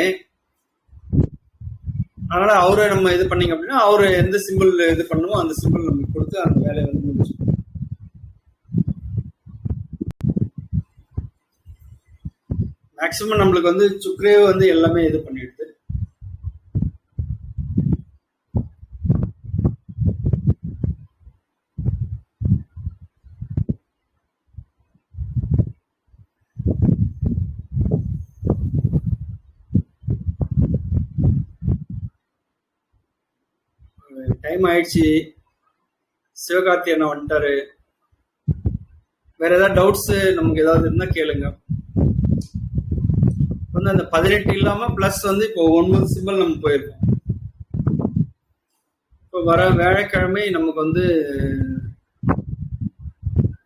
அதனால அவரை நம்ம இது பண்ணீங்க அப்படின்னா அவரு எந்த சிம்பிள் இது பண்ணுமோ அந்த சிம்பிள் நமக்கு கொடுத்து அந்த வேலையை வந்து முடிச்சு. மேக்சிமம் நம்மளுக்கு வந்து சுக்ரே வந்து எல்லாமே இது பண்ணிடுது. டைம் ஆயிடுச்சு. சிவகார்த்தி அண்ணா வந்துட்டாரு. வேற ஏதாவது டவுட்ஸ் நமக்கு ஏதாவது இருந்தா கேளுங்க. வந்து அந்த 18 இல்லாம பிளஸ் வந்து இப்போ 9 சிம்பிள் நம்ம போயிருக்கோம். இப்போ வர வியாழக்கிழமை நமக்கு வந்து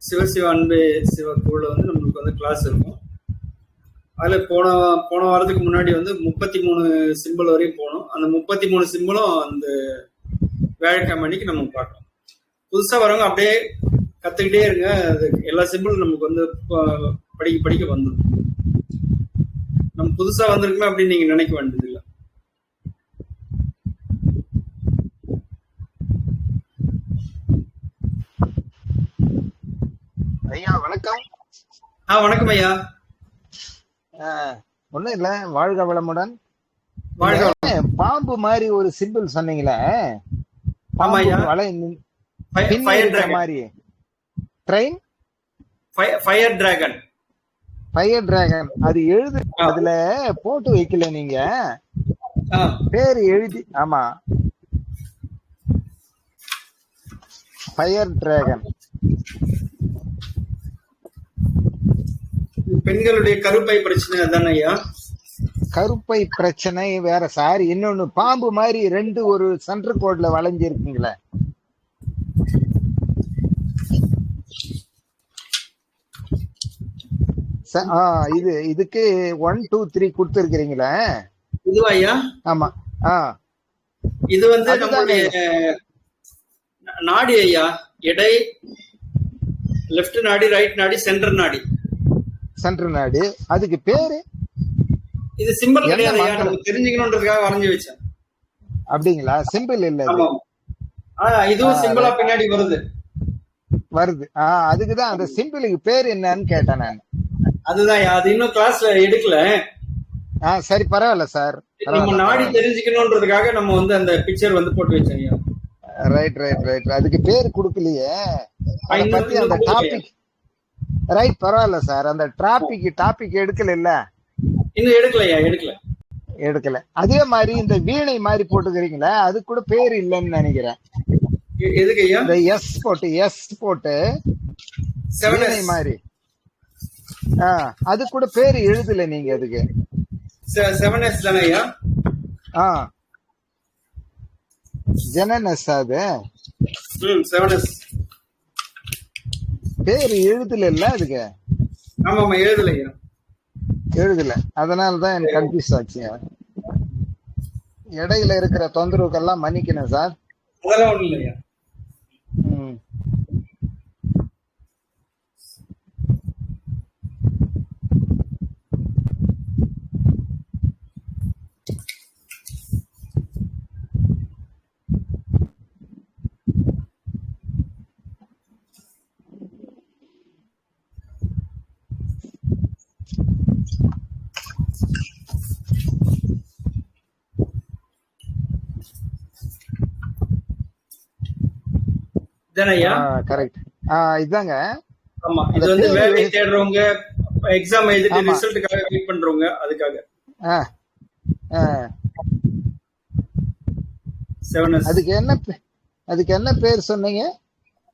சிவசிவ அன்பே சிவக்குள்ள வந்து நம்மளுக்கு வந்து கிளாஸ் இருக்கும். அதுல போன வாரத்துக்கு முன்னாடி வந்து 33 சிம்பிள் வரையும் போனோம். அந்த 33 சிம்பிளும் அந்த வியாழக்கிழமை அன்னைக்கு நம்ம பார்க்கலாம். புதுசா வரவங்க அப்படியே கத்துக்கிட்டே இருங்க. அது எல்லா சிம்பிளும் நமக்கு வந்து படிக்க படிக்க வந்துடும். நம்ம புதுசா வந்திருக்குமே அப்படின்னு நீங்க நினைக்க வேண்டியது இல்லை. ஐயா வணக்கம். வணக்கம் ஐயா. ஒண்ணும் இல்ல, வாழ்க வளமுடன். வாழ்க. பாம்பு மாதிரி ஒரு சிம்பிள் சொன்னீங்களே, ஆமா ஐயா. ஃபயர் டிராகன் மாதிரி train, fire dragon, fire dragon அது எழுது, அதுல போட்டு வைக்கல நீங்க, பேரு எழுதி. ஆமா, ஃபயர் டிராகன். பெண்களுடைய கருப்பை பிரச்சனை தானே ஐயா? கருப்பை பிரச்சனை வேற சார். இன்னொன்னு பாம்பு மாதிரி 2 ஒரு சென்டர் கோட்ல வளைஞ்சிருக்குங்களே, இது இதுக்கு 1 2 3 கொடுத்துருக்கீங்களே இதுவா ஐயா? ஆமா. இது வந்து நம்மளுடைய நாடி ஐயா. எடை, லெஃப்ட் நாடி, ரைட் நாடி, சென்டர் நாடி. சென்டர் நாடி. அதுக்கு பேரு இது சிம்பிள் கிடையாது ஐயா, நம்ம தெரிஞ்சுக்கணும்ன்றதுக்காக வரைஞ்சு வச்சேன். அப்படிங்களா? சிம்பிள் இல்ல. இதுவும் சிம்பிளா பின்னாடி வருது. அதுக்குதான் அந்த சிம்பிளுக்கு பேர் என்னன்னு கேட்டேன் நான். அதுதான் அது இன்னும் கிளாஸ்ல எடுக்கல. சரி, பரவாயில்ல சார். நம்ம நாடி தெரிஞ்சுக்கணும்ன்றதுக்காக நம்ம வந்து அந்த பிக்சர் வந்து போட்டு வச்சோம் ஐயா. Right right right. அதுக்கு பேர் கொடுக்கலையே, அதை பத்தி அந்த டாபிக். ரைட், பரவாயில்ல சார். அந்த டாபிக் எடுக்கல இல்ல? இன்னும் எடுக்கலையா? எடுக்கல. அதே மாதிரி இந்த வீணை மாதிரி போட்டுக்கிறீங்களா, அது கூட பேர் இல்லைன்னு நினைக்கிறேன். எதுக்கு ஐயா? இந்த எஸ் போட்டு வீணை மாதிரி. அது கூட பேரு எழுதல நீங்க. அதுக்கு 7S தானே ஐயா? ஜெனனஸ். அது 7S பேரு எழுதல இல்ல அதுக்கு? ஆமா, எழுதலையா? எழுதல. அதனாலதான் எனக்கு கன்ஃபியூஸ் ஆச்சு. இடையில இருக்கிற தொந்தரவுக்கெல்லாம் மன்னிக்கணும் சார். அதெல்லாம் ஒண்ணும் இல்லையா. கரெக்ட். இதாங்க. ஆமா, இது வந்து வேலை தேடுறவங்க, எக்ஸாம் எழுதிட்டு ரிசல்ட்டுக்காக வெயிட் பண்றவங்க, அதுக்காக 7S. அதுக்கு என்ன பேர் சொன்னீங்க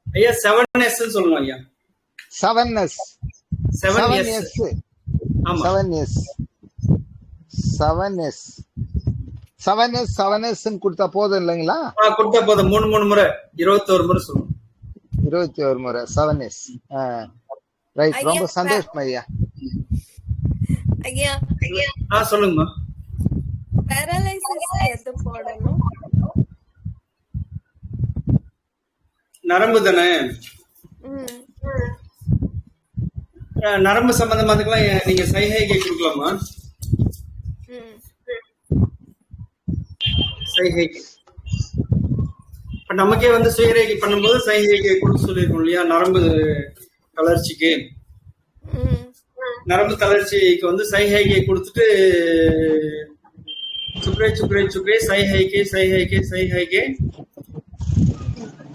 ஐயா? 7S ன்னு சொல்லணும் ஐயா. 7S. 7S. ஆமா, 7S கொடுத்தா போதும் இல்லைங்களா? கொடுத்தா போதும். 3 முறை 21 முறை சொல்லணும். 21 முறை 7S. ரைட். ரொம்ப சந்தோஷம் ஐயா. ஐயா சொல்லுங்கம்மா. பேரலைசிஸ் எது போடணும்? நரம்பு தானே? நரம்பு சம்பந்தமாதுக்கெல்லாம் நீங்க சைகைகை கொடுக்கலாமா? சைகைகை இப்ப நமக்கே வந்து சுயரேகை பண்ணும்போது சைகைகை கொடுக்க சொல்லியிருக்கோம் இல்லையா? நரம்பு தளர்ச்சிக்கு, நரம்பு தளர்ச்சிக்கு வந்து சைகைகை கொடுத்துட்டு சுக்ரே சுக்ரே சுக்ரே சைகைகை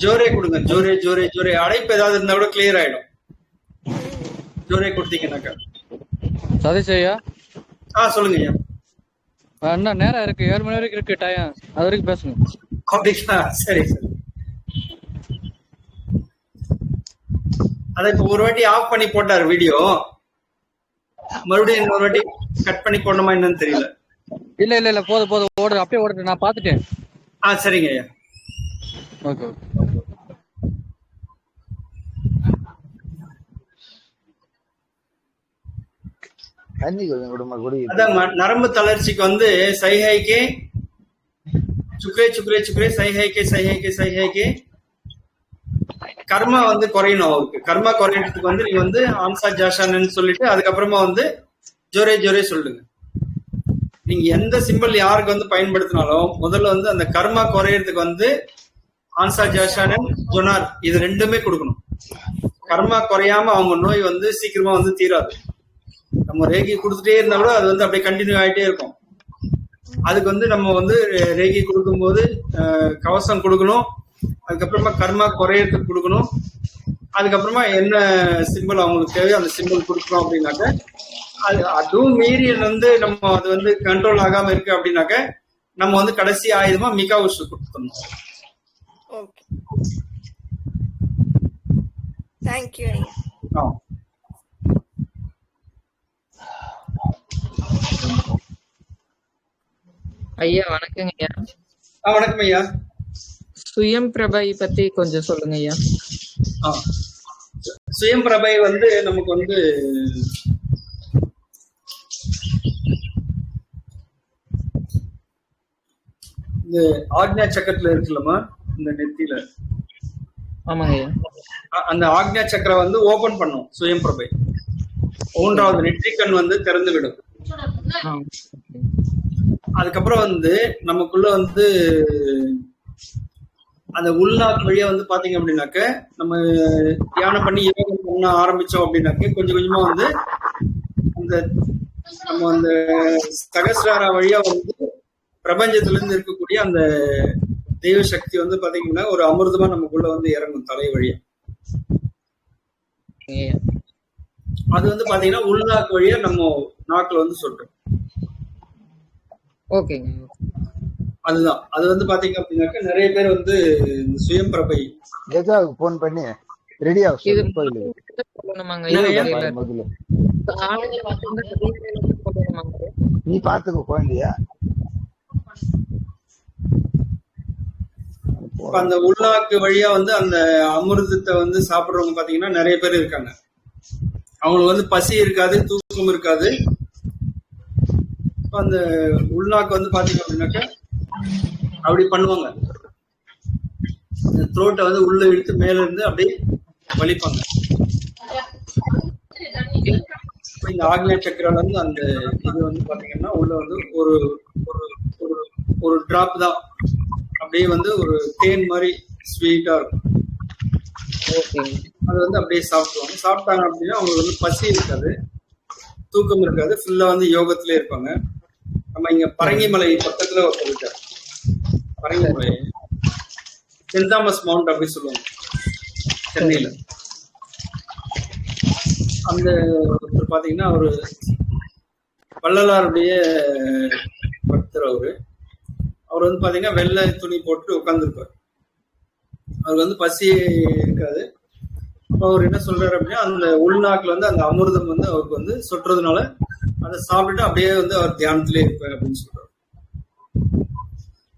ஜோரே கொடுங்க. ஜோரே ஜோரே ஜோரே. அடைப்பு ஏதாவது இருந்தா கூட கிளியர் ஆயிடும். ஜோரே கொடுத்தீங்கன்னாக்கா. சதீஷ் ஐயா. சொல்லுங்க ஐயா. அண்ணா நேரம் இருக்கு, 7 மணி வரைக்கும் இருக்கு டைம். அது வரைக்கும் பேசுங்க. அப்படிங்களா? சரி சரி. அத இப்ப ஒரு வாட்டி ஆஃப் பண்ணி போட்டாரு வீடியோ, மறுபடியும் இன்னொரு வாட்டி கட் பண்ணி போடணுமா என்னன்னு தெரியல. இல்ல போதும் ஓடுது, அப்படியே ஓடுது. நான் பாத்துட்டேன். சரிங்க ஐயா. ஓகே. அதான் நரம்பு தளர்ச்சிக்கு வந்து சைகைக்கு சுக்ரே சுக்ரே சுக்ரே சைஹைக்கே கர்மா வந்து குறையணும். அவருக்கு கர்மா குறையறதுக்கு வந்து நீங்க வந்து ஆன்சா ஜாஷான்னு சொல்லிட்டு அதுக்கப்புறமா வந்து ஜோரே ஜோரே சொல்லுங்க. நீங்க எந்த சிம்பிள் யாருக்கு வந்து பயன்படுத்தினாலும் முதல்ல வந்து அந்த கர்மா குறையறதுக்கு வந்து ஆன்சா ஜாஷானன் ஜொனார் இது ரெண்டுமே கொடுக்கணும். கர்மா குறையாம அவங்க நோய் வந்து சீக்கிரமா வந்து தீராது. நம்ம ரேகி கொடுத்துட்டே இருந்தா கூட அது வந்து அப்படியே கண்டினியூ ஆகிட்டே இருக்கும். அதுக்கு வந்து நம்ம வந்து ரேகி கொடுக்கும்போது கவசம் கொடுக்கணும். அதுக்கப்புறமா கர்மா குறையறதுக்கு கொடுக்கணும். அதுக்கப்புறமா என்ன சிம்பிள் அவங்களுக்கு தேவை அந்த சிம்பிள் கொடுக்கணும். அப்படின்னாக்க அதுவும் மீறி வந்து நம்ம அது வந்து கண்ட்ரோல் ஆகாம இருக்கு அப்படின்னாக்க நம்ம வந்து கடைசி ஆயுதமா மிகா உஷு கொடுத்துடணும். Okay, thank you. ஐயா வணக்கங்க ஐயா. வணக்கம் ஐயா. சுயம் பிரபை பத்தி கொஞ்சம் சொல்லுங்க ஐயா. சுயம் பிரபை வந்து நமக்கு வந்து இந்த ஆக்ஞா சக்கரத்துல இருக்குல்லமா இந்த நெத்தியில. ஆமாங்க ஐயா. அந்த ஆக்ஞா சக்கரம் வந்து ஓபன் பண்ணும் சுயம் பிரபை. 3வது நெற்றிக்கண் வந்து திறந்து விடும். அதுக்கப்புறம் வந்து நமக்குள்ள வந்து அந்த உள்நாக்கு வழியா வந்து பாத்தீங்க அப்படின்னாக்க நம்ம தியானம் பண்ணி யோகம் பண்ண ஆரம்பிச்சோம் அப்படின்னாக்க கொஞ்சம் கொஞ்சமா வந்து அந்த நம்ம அந்த சகஸ்ராரா வழியா வந்து பிரபஞ்சத்துல இருந்து இருக்கக்கூடிய அந்த தெய்வ சக்தி வந்து பாத்தீங்கன்னா ஒரு அமிர்தமா நமக்குள்ள வந்து இறங்கும் தலை வழியா. அது வந்து பாத்தீங்கன்னா உள்நாக்கு வழியா நம்ம நாக்குல வந்து சொல்றோம். ஓகேங்க. அதுதான் அது வந்து பாத்தீங்க அப்படின்னாக்க நிறைய பேர் வந்து இந்த சுயம் பிரபை கஜாவுக்கு போன் பண்ணி ரெடி ஆகும் நீ பாத்துக்க குழந்தையா. அந்த உள்நாக்கு வழியா வந்து அந்த அமிர்தத்தை வந்து சாப்பிடுறவங்க பாத்தீங்கன்னா நிறைய பேர் இருக்காங்க. அவங்களுக்கு வந்து பசி இருக்காது, தூக்கம் இருக்காது. அந்த உள்நாக்கு வந்து பாத்தீங்க அப்படின்னாக்க அப்படி பண்ணுவாங்க. த்ரோட்டை வந்து உள்ள இழுத்து மேல இருந்து அப்படியே வலிப்பாங்க. இந்த ஆக்னேய சக்கரால வந்து அந்த இது வந்து பாத்தீங்கன்னா உள்ள வந்து ஒரு ஒரு ஒரு டிராப் தான் அப்படியே வந்து ஒரு தேன் மாதிரி ஸ்வீட்டா இருக்கும். அது வந்து அப்படியே சாப்பிடுவாங்க. சாப்பிட்டாங்க அப்படின்னா அவங்களுக்கு வந்து பசி இருக்காது, தூக்கம் இருக்காது, ஃபுல்லா வந்து யோகத்திலே இருப்பாங்க. நம்ம இங்க பரங்கிமலை பக்கத்துல இருக்காரு. பரங்கிமலை சென்ட் தாமஸ் மவுண்ட் அப்படி சொல்லுவாங்க சென்னையில. அந்த ஒருத்தர் பாத்தீங்கன்னா ஒரு வள்ளலாருடைய பக்தர். அவர் வந்து பாத்தீங்கன்னா வெள்ளை துணி போட்டு உட்கார்ந்துருப்பார். அவர் வந்து பசி இருக்காது. அவர் என்ன சொல்றாரு அப்படின்னா அந்த உள்நாக்குல வந்து அந்த அமிர்தம் வந்து அவருக்கு வந்து சொட்டுறதுனால அதை சாப்பிட்டுட்டு அப்படியே வந்து அவர் தியானத்திலே இருப்பார் அப்படின்னு சொல்றாரு.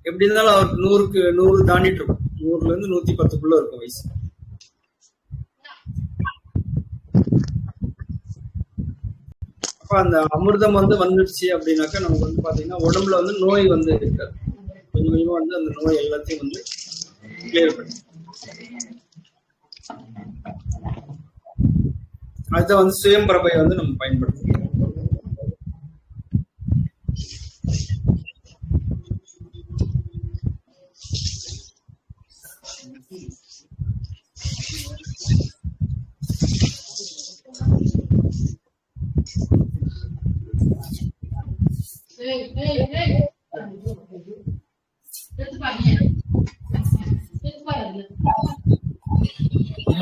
எப்படி இருந்தாலும் அவருக்கு 100க்கு 100 தாண்டிட்டு இருக்கும். 100ல இருந்து 110க்குள்ள இருக்கும் வயசு. அப்ப அந்த அமிர்தம் வந்து வந்துடுச்சு அப்படின்னாக்கா நமக்கு வந்து பாத்தீங்கன்னா உடம்புல வந்து நோய் வந்து இருக்காது. கொஞ்சம் கொஞ்சமா வந்து அந்த நோய் எல்லாத்தையும் வந்து கிளியர் பண்ணி அதுதான் வந்து சுயம் பிரபையை வந்து நம்ம பயன்படுத்தணும்.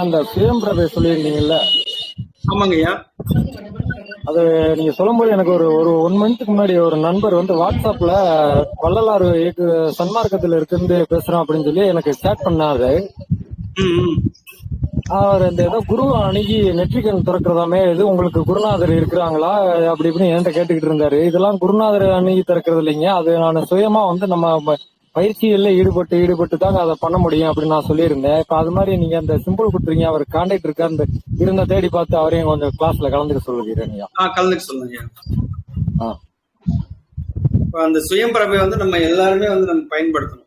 அந்த சுயம் பிரபை சொல்லியிருந்தீங்கல்ல. ஆமாங்கய்யா. அது நீங்க சொல்லும்போது எனக்கு ஒரு 1 மந்த்துக்கு முன்னாடி ஒரு நண்பர் வந்து வாட்ஸ்அப்ல வள்ளலார் சன்மார்க்கத்துல இருந்து பேசுறோம் அப்படின்னு சொல்லி எனக்கு சேட் பண்ணாரு. அவர் இந்த ஏதோ குரு அணுகி நெற்றிக்கண் திறக்கிறதாமே, இது உங்களுக்கு குருநாதர் இருக்கிறாங்களா அப்படி இப்படின்னு என்கிட்ட கேட்டுக்கிட்டு இருந்தாரு. இதெல்லாம் குருநாதர் அணுகி திறக்கிறது இல்லைங்க, அது நான் சுயமா வந்து நம்ம பயிற்சியில ஈடுபட்டு தாங்க அதை பண்ண முடியும் அப்படின்னு நான் சொல்லியிருந்தேன். இப்ப அது மாதிரி நீங்க அந்த சிம்பிள் கொடுத்துறீங்க, அவர் கான்டாக்ட் இருக்கா அந்த இருந்த தேடி பார்த்து அவரையும் கொஞ்சம் கிளாஸ்ல கலந்துக்க சொல்லுகிறேன். கலந்துக்க சொல்லுங்க. அந்த சுயம் பிரபை வந்து நம்ம எல்லாருமே வந்து நம்ம பயன்படுத்தணும்.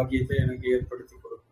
பாக்கியத்தை எனக்கு ஏற்படுத்தி கொடுக்கும்.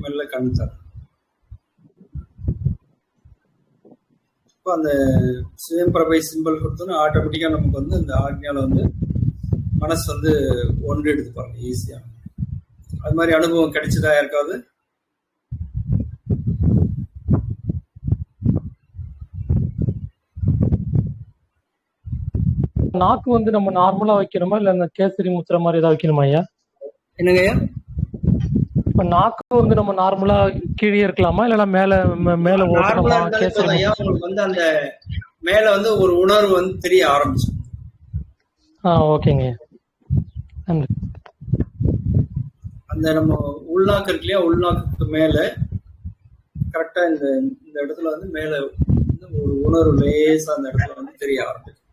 மெல்ல கண் தர. இப்போ அந்த சுயம் பிரபை சிம்பிள் கொடுத்தோன்னா ஆட்டோமேட்டிக்கா நமக்கு வந்து இந்த ஆக்ஞால வந்து மனசு வந்து ஒன்று எடுத்து பாருங்க ஈஸியா. அது மாதிரி அனுபவம் கிடைச்சதா யாருக்காவது? நாக்கு வந்து நம்ம நார்மலா வைக்கணுமா இல்ல இந்த கேசரி முத்திர மாதிரி ஏதாவது வைக்கணுமா ஐயா? என்னங்க ஐயா? இப்ப நாக்கு வந்து நம்ம நார்மலா கீழே இருக்கலாமா இல்லைன்னா மேல மேல நார்மலா ஓட்டணுமா இருந்தாலும் கேசரி போதும் ஐயா. முத்திர? உங்களுக்கு வந்து அந்த மேல வந்து ஒரு உணர்வு வந்து தெரிய ஆரம்பிச்சு. ஓகேங்க ஐயா, நன்றி. அந்த நம்ம உள்நாக்கு இருக்கு இல்லையா, உள்நாக்குக்கு மேல கரெக்டா இந்த இந்த இடத்துல வந்து மேல ஒரு உணர்வு லேசா அந்த இடத்துல வந்து தெரிய ஆரம்பிச்சு.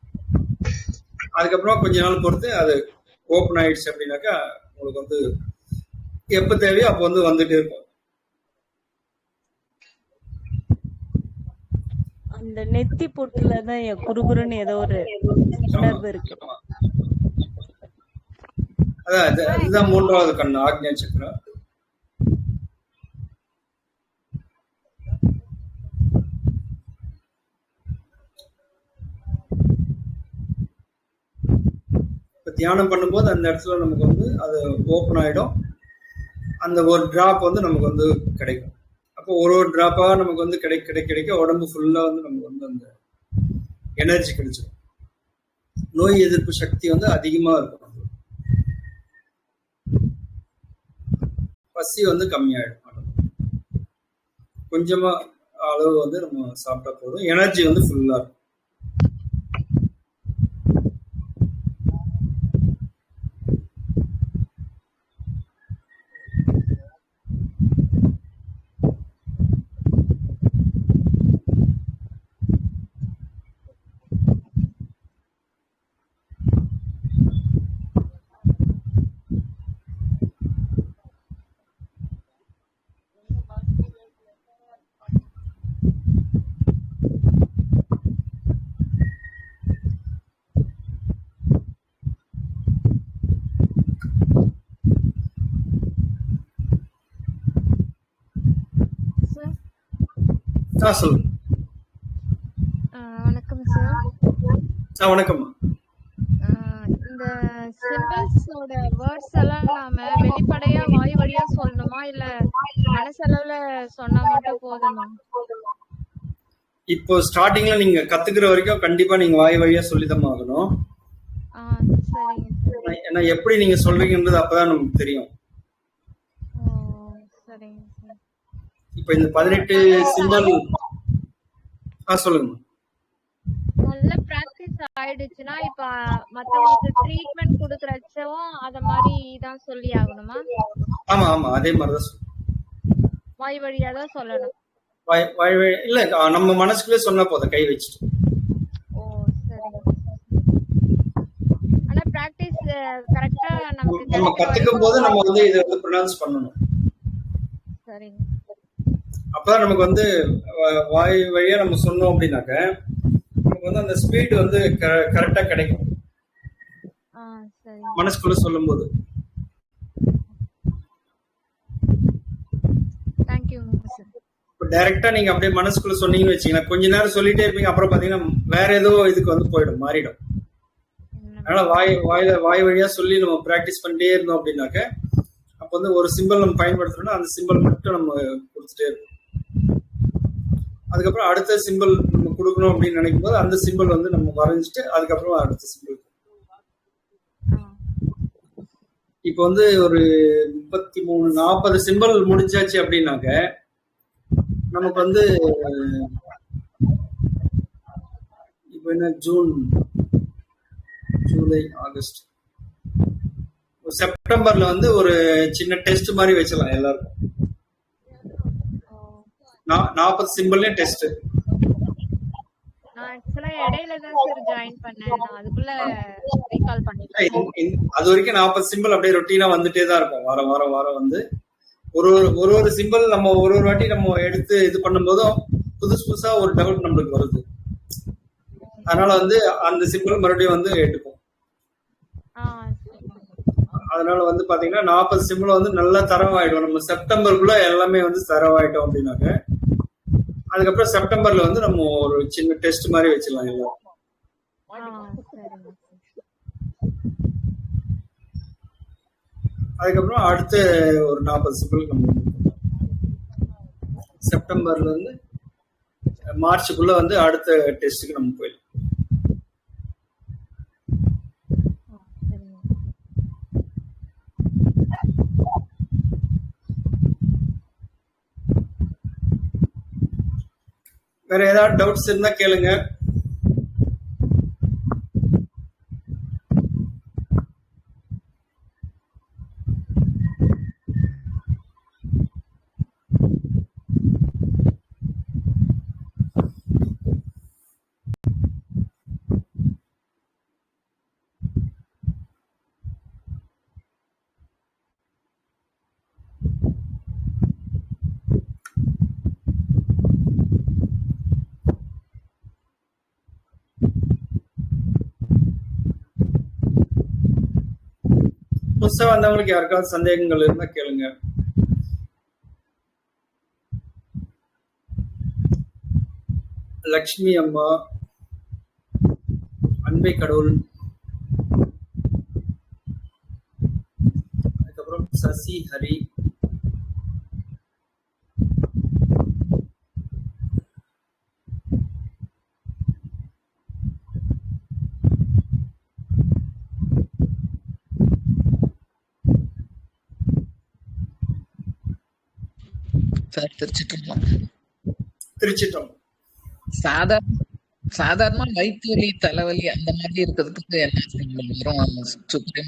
அதுக்கப்புறம் கொஞ்ச நாள் பொறுத்து அது ஓப்பன் ஆயிடுச்சு அப்படின்னாக்கா உங்களுக்கு வந்து எப்ப தேவையோ அப்ப வந்து வந்துட்டே இருக்கும். அந்த நெத்தி பொட்டுலதான் குறுகுறுன்னு ஏதோ ஒரு உணர்வு இருக்கு. அதான் இதுதான் மூன்றாவது கண், ஆக்ஞா சக்கரம். தியானம் பண்ணும்போது அந்த இடத்துல நமக்கு வந்து அது ஓப்பன் ஆயிடும். அந்த ஒரு டிராப் வந்து நமக்கு வந்து கிடைக்கும். அப்போ ஒரு டிராப்பா நமக்கு வந்து கிடைக்க உடம்பு ஃபுல்லா வந்து நமக்கு வந்து அந்த எனர்ஜி கிடைச்சிடும். நோய் எதிர்ப்பு சக்தி வந்து அதிகமா இருக்கும். பசி வந்து கம்மியாயிடும். கொஞ்சமா அளவு வந்து நம்ம சாப்பிட்டா போதும், எனர்ஜி வந்து ஃபுல்லா இருக்கும். சொல்லுங்க. வணக்கம் சார். வணக்கம்மா. இந்த சிம்பிள்ஸோட வேர்ட்ஸ் எல்லாம் நாம வெளிப்படையா வாய் வழியா சொல்லணுமா இல்ல மனசளவுல சொன்னா மட்டும் போதுமா? இப்போ ஸ்டார்டிங்ல நீங்க கத்துக்கிற வரைக்கும் கண்டிப்பா நீங்க வாய் வழியா சொல்லிதான் ஆகணும். ஏன்னா எப்படி நீங்க சொல்றீங்கன்றது அப்பதான் நமக்கு தெரியும். இப்ப இந்த 18 சிம்பல் சொல்லுங்க. நல்ல பிராக்டிஸ் ஆயிடுச்சுன்னா இப்ப மத்தவங்களுக்கு ட்ரீட்மெண்ட் கொடுக்கறச்சவும் அத மாதிரி தான் சொல்லி ஆகணுமா? ஆமா ஆமா அதே மாதிரிதான் வாய் வழியா தான் சொல்லணும். வாய் வழி இல்ல, நம்ம மனசுக்குள்ளே சொன்னா போதும் கை வச்சுட்டு. ஆனா பிராக்டிஸ் கரெக்ட்டா நம்ம கத்துக்கும் போது நம்ம வந்து இத வந்து ப்ரொனவுன்ஸ் பண்ணணும். சரிங்க. அப்பதான் நமக்கு வந்து வாய் வழியா நம்ம சொன்னோம் அப்படின்னாக்க நமக்கு வந்து அந்த ஸ்பீட் வந்து கரெக்டா கிடைக்கும் மனசுக்குள்ள சொல்லும் போது. இப்போ டைரக்டா நீங்க அப்படியே மனசுக்குள்ள சொன்னீங்கன்னு வச்சீங்கன்னா கொஞ்ச நேரம் சொல்லிட்டே இருப்பீங்க, அப்புறம் பாத்தீங்கன்னா வேற ஏதோ இதுக்கு வந்து போயிடும், மாறிடும். அதனால வாய் வழியா சொல்லி நம்ம பிராக்டிஸ் பண்ணிட்டே இருந்தோம் அப்படின்னாக்க அப்ப வந்து ஒரு சிம்பிள் நம்ம பயன்படுத்துறோம்னா அந்த சிம்பிள் மட்டும் நம்ம கொடுத்துட்டே இருக்கோம். அதுக்கப்புறம் அடுத்த சிம்பிள் நம்ம கொடுக்கணும் அப்படின்னு நினைக்கும் போது அந்த சிம்பிள் வந்து நம்ம வரைஞ்சிட்டு அதுக்கப்புறம் அடுத்த சிம்பிள். இப்ப வந்து ஒரு 33-40 சிம்பிள் முடிச்சாச்சு அப்படின்னாக்க நமக்கு வந்து இப்ப என்ன ஜூன், ஜூலை, ஆகஸ்ட், செப்டம்பர்ல வந்து ஒரு சின்ன டெஸ்ட் மாதிரி வச்சலாம் எல்லாருக்கும். 40 சிம்பிள்லயும் டெஸ்ட். அது வரைக்கும் 40 சிம்பிள் அப்படியே ரொட்டீனா வந்துட்டே தான் இருக்கும். வாரம் வந்து ஒரு சிம்பிள் நம்ம ஒரு வாட்டி நம்ம எடுத்து இது பண்ணும் போதும் புதுசா ஒரு டவுட் நம்மளுக்கு வருது. அதனால வந்து அந்த சிம்பிள் மறுபடியும் வந்து எடுப்போம். அதனால வந்து பாத்தீங்கன்னா 40 சிம்பிள் வந்து நல்லா தரவாயிடும். நம்ம செப்டம்பருக்குள்ள எல்லாமே வந்து தரவாயிட்டோம் அப்படின்னாக்க அதுக்கப்புறம் செப்டம்பர்ல வந்து நம்ம ஒரு சின்ன டெஸ்ட் மாதிரி வச்சிடலாம் எல்லாம். அதுக்கப்புறம் அடுத்த ஒரு 40 சிம்பிள் நம்ம செப்டம்பர்ல இருந்து மார்ச்சுக்குள்ள வந்து அடுத்த டெஸ்ட்டுக்கு நம்ம போயிடலாம். வேற ஏதாவது டவுட்ஸ் இருந்தா கேளுங்க. புதுசா வந்தவங்களுக்கு யாருக்காவது சந்தேகங்கள் இருந்தா கேளுங்க. லக்ஷ்மி அம்மா, அன்பை கடவுள், அதுக்கப்புறம் சசி ஹரி, திருச்சிட்டோம். சாதாரணமா வயிற்று வலி, தலைவலி அந்த மாதிரி இருக்கிறதுக்கு என்ன சிம்பிள் வரும்? சுற்றி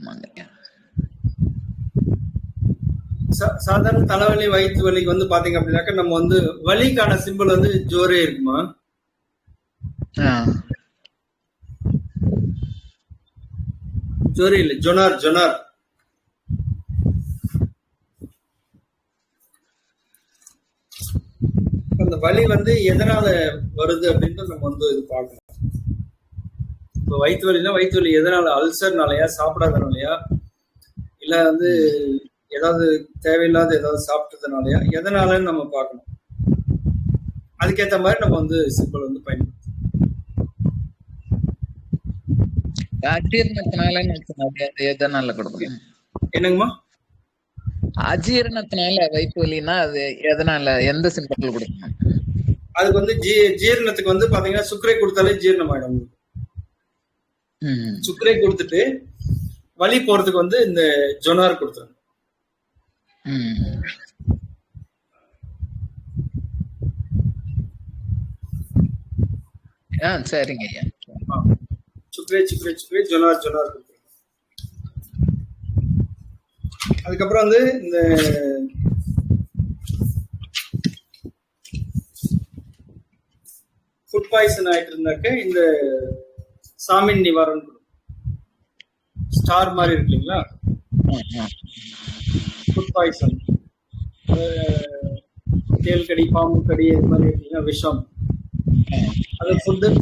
மாத்திரம் சாதாரண தலைவலி வயிற்று வலிக்கு வந்து பாத்தீங்க அப்படின்னாக்க நம்ம வந்து வலிக்கான சிம்பிள் வந்து ஜோரே இருக்குமா? ஜோரே இல்ல, ஜொனார். அந்த வலி வந்து எதனால வருது அப்படின்னு நம்ம வந்து இது பார்க்கணும். இப்போ வயிற்று வலி எதனால? அல்சர்னாலயா, சாப்பிடாதனாலயா, இல்ல வந்து ஏதாவது தேவையில்லாத ஏதாவது சாப்பிட்டதுனாலயா, எதனாலன்னு நம்ம பார்க்கணும். அதுக்கேற்ற மாதிரி நம்ம வந்து சிம்பிள் வந்து பயன்படுத்தணும். அஜீரணத்தினால அது எதனால கொடுக்கணும்? என்னங்கம்மா? அஜீரணத்தினால வயிற்று வலின்னா அது எதனால, எந்த சிம்பிள் கொடுக்கணும்? அதுக்கு வந்து ஜீரணத்துக்கு வந்து பாத்தீங்கன்னா சுக்கரை கொடுத்தாலே ஜீரணம் ஆயிடும். சுக்கரை கொடுத்துட்டு வலி போறதுக்கு வந்து இந்த ஜொனார் கொடுத்துருங்க. சரிங்க ஐயா. சுக்கரை சுக்கரை சுக்கரை ஜொனார் ஜொனார் கொடுத்துருங்க. அதுக்கப்புறம் வந்து இந்த ஃபுட் பாய்சன் ஆயிட்டு இருந்தாக்க இந்த சாமின் நிவாரணம் ஸ்டார் மாதிரி இருக்கு இல்லைங்களா, ஃபுட் பாய்சன், தேல் கடி பாம்பு கடி இது மாதிரி இருக்குங்களா விஷம், அது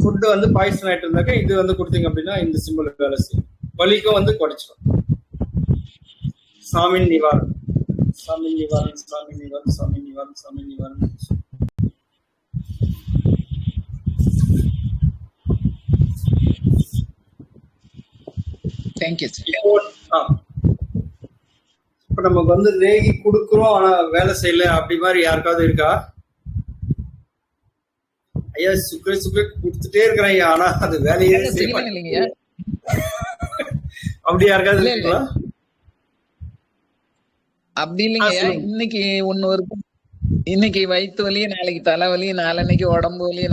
ஃபுட்டு வந்து பாய்சன் ஆயிட்டு இருந்தாக்க இது வந்து கொடுத்தீங்க அப்படின்னா இந்த சிம்பிள் வேலை செய்யும். வலிக்கும் வந்து குறைச்சிடும். சாமின் நிவாரணம், சாமின் நிவாரணம், சாமின் நிவாரணம், சாமின் நிவாரணம், சாமின் நிவாரணம். தேங்க்யூ. இப்ப நமக்கு வந்து ரேகி கொடுக்குறோம் ஆனா வேலை செய்யல அப்படி மாதிரி யாருக்காவது இருக்கா? ஐயா சுக்கரை சுக்கரை கொடுத்துட்டே இருக்கிறேன் ஐயா ஆனா அது வேலையே செய்யலைங்க. அப்படி யாருக்காவது இருக்குங்களா? அப்படி இல்லைங்க. இன்னைக்கு ஒண்ணு வருது, இன்னைக்கு வயிற்று வலி, நாளைக்கு தலைவலி, நாளைக்கு உடம்பு வலி,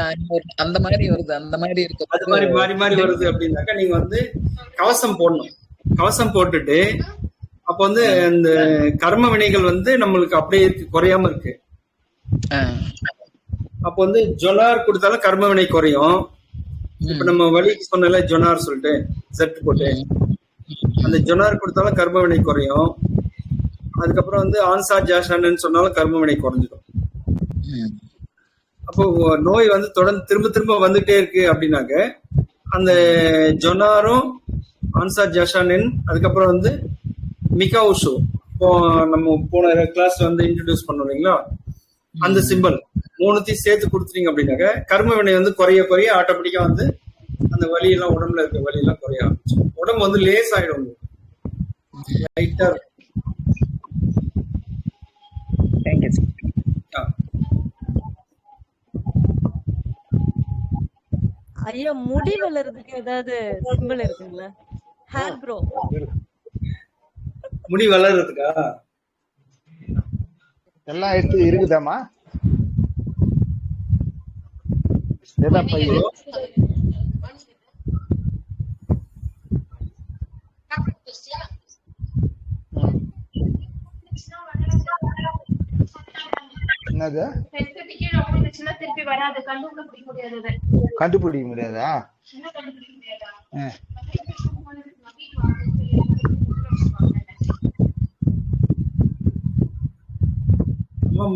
அந்த மாதிரி வருது. அந்த மாதிரி இருக்கு. அது மாதிரி மாறி மாறி வருது அப்படின்னாக்கா நீங்க வந்து கவசம் போடணும். கவசம் போட்டுட்டு அப்ப வந்து இந்த கர்ம வினைகள் வந்து நம்மளுக்கு அப்படியே இருக்கு, குறையாம இருக்கு. அப்ப வந்து ஜொனார் கொடுத்தாலும் கர்ம வினை குறையும். இப்ப நம்ம வலி சொன்னல ஜொனார் சொல்லிட்டு செட் போட்டு அந்த ஜொனார் கொடுத்தாலும் கர்ம வினை குறையும். அதுக்கப்புறம் வந்து ஆன்சா ஜாஷான்னு சொன்னாலும் கர்ம வினை குறைஞ்சிடும். அப்போ நோய் வந்து தொடர்ந்து திரும்ப திரும்ப வந்துட்டே இருக்கு அப்படின்னாக்க அந்த ஜொனாரும் ஆன்சா ஜாஷானின் அதுக்கப்புறம் வந்து மிகாவுஷு இப்போ நம்ம போன கிளாஸ்ல வந்து இன்ட்ரடியூஸ் பண்ணோம் இல்லைங்களா, அந்த சிம்பிள் மூணுத்தையும் சேர்த்து கொடுத்துட்டீங்க அப்படின்னாக்க கர்ம வினை வந்து குறைய குறைய ஆட்டோமேட்டிக்கா வந்து அந்த வலி எல்லாம் உடம்புல இருக்க வலி எல்லாம் குறைய ஆரம்பிச்சு உடம்பு வந்து லேஸ் ஆயிடும். லைட்டா ஐயா முடி வளர்றதுக்கு ஏதாவது சிம்பிள் இருக்குங்களா? ஹேர் க்ரோ, முடி வளர்றதுக்கா எல்லாம் எடுத்து இருக்குதாமா? என்னது கண்டுபிடிக்க முடியாதா?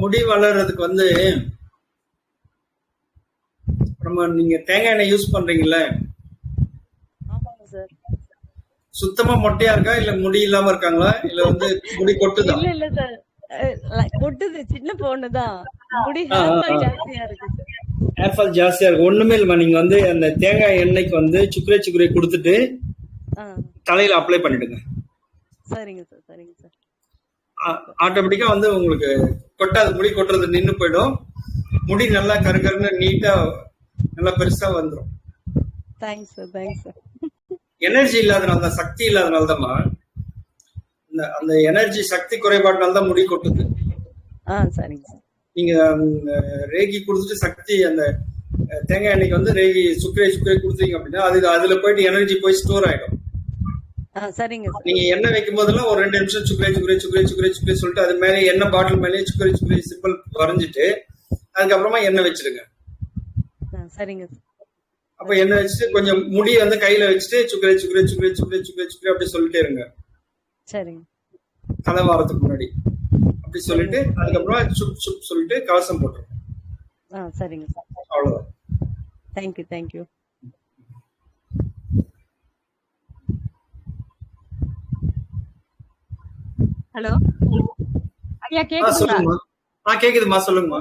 முடி வளர்றதுக்கு வந்து நம்ம நீங்க தேங்காய் எண்ணெய் யூஸ் பண்றீங்கல்ல, சுத்தமா மொட்டையா இருக்கா இல்ல முடி இல்லாம இருக்காங்களா இல்ல வந்து முடி கொட்டுதா? இல்ல சார், கொட்டுது. சின்ன பொண்ணுதான், முடி ஹேர் ஃபால் ஜாஸ்தியா இருக்கு. ஹேர் ஃபால் ஜாஸ்தியா இருக்கு. ஒண்ணுமே இல்லமா, நீங்க வந்து அந்த தேங்காய் எண்ணெய்க்கு வந்து சுக்குரை சுக்குரை கொடுத்துட்டு தலையில அப்ளை பண்ணிடுங்க. சரிங்க சார், சரிங்க சார். ஆட்டோமேட்டிக்கா வந்து உங்களுக்கு கொட்டாது, முடி கொட்டுறது நின்று போயிடும். முடி நல்லா கருகருன்னு நீட்டா நல்லா பெருசா வந்துடும். Thanks sir, thanks sir. Energy இல்லாதனால தான், சக்தி இல்லாதனால தான், அந்த எனர்ஜி சக்தி குறைபாடுனால தான் முடி கொட்டுது. சரிங்க சார். நீங்க ரேகி கொடுத்துட்டு சக்தி அந்த தேங்காய் எண்ணெய்க்கு வந்து ரேகி சுக்கரை சுக்கரை கொடுத்தீங்க அப்படின்னா அதுல போயிட்டு எனர்ஜி போய் ஸ்டோர் ஆயிடும். சரிங்க சார். நீங்க எண்ணெய் வைக்கும் போதெல்லாம் ஒரு 2 நிமிஷம் சுக்கரை சுக்கரை சுக்கரை சுக்கரை சுக்கரை சொல்லிட்டு அது மேலே எண்ணெய் பாட்டில் மேலே சுக்கரை சுக்கரை சிம்பிள் வரைஞ்சிட்டு அதுக்கப்புறமா எண்ணெய் வச்சிருங்க. சரிங்க சார். அப்ப எண்ணெய் வச்சுட்டு கொஞ்சம் முடி வந்து கையில வச்சுட்டு சுக்கரை சுக்கரை சுக்கரை சுக்கரை சுக்கரை சுக்கரை அப்படி சொல்லிட்டே இருங்க. சரிங்க. தலை வாரத்துக்கு முன்னாடி அப்படி சொல்லிட்டு அதுக்கப்புறமா சுப் சுப் சொல்லிட்டு கவசம் போட்டுருங்க. சரிங்க சார். அவ்வளவுதான். Thank you, thank you. ஹலோ ஐயா, கேக்குதுங்களா? சொல்லுங்கம்மா. கேக்குதுமா, சொல்லுங்கம்மா.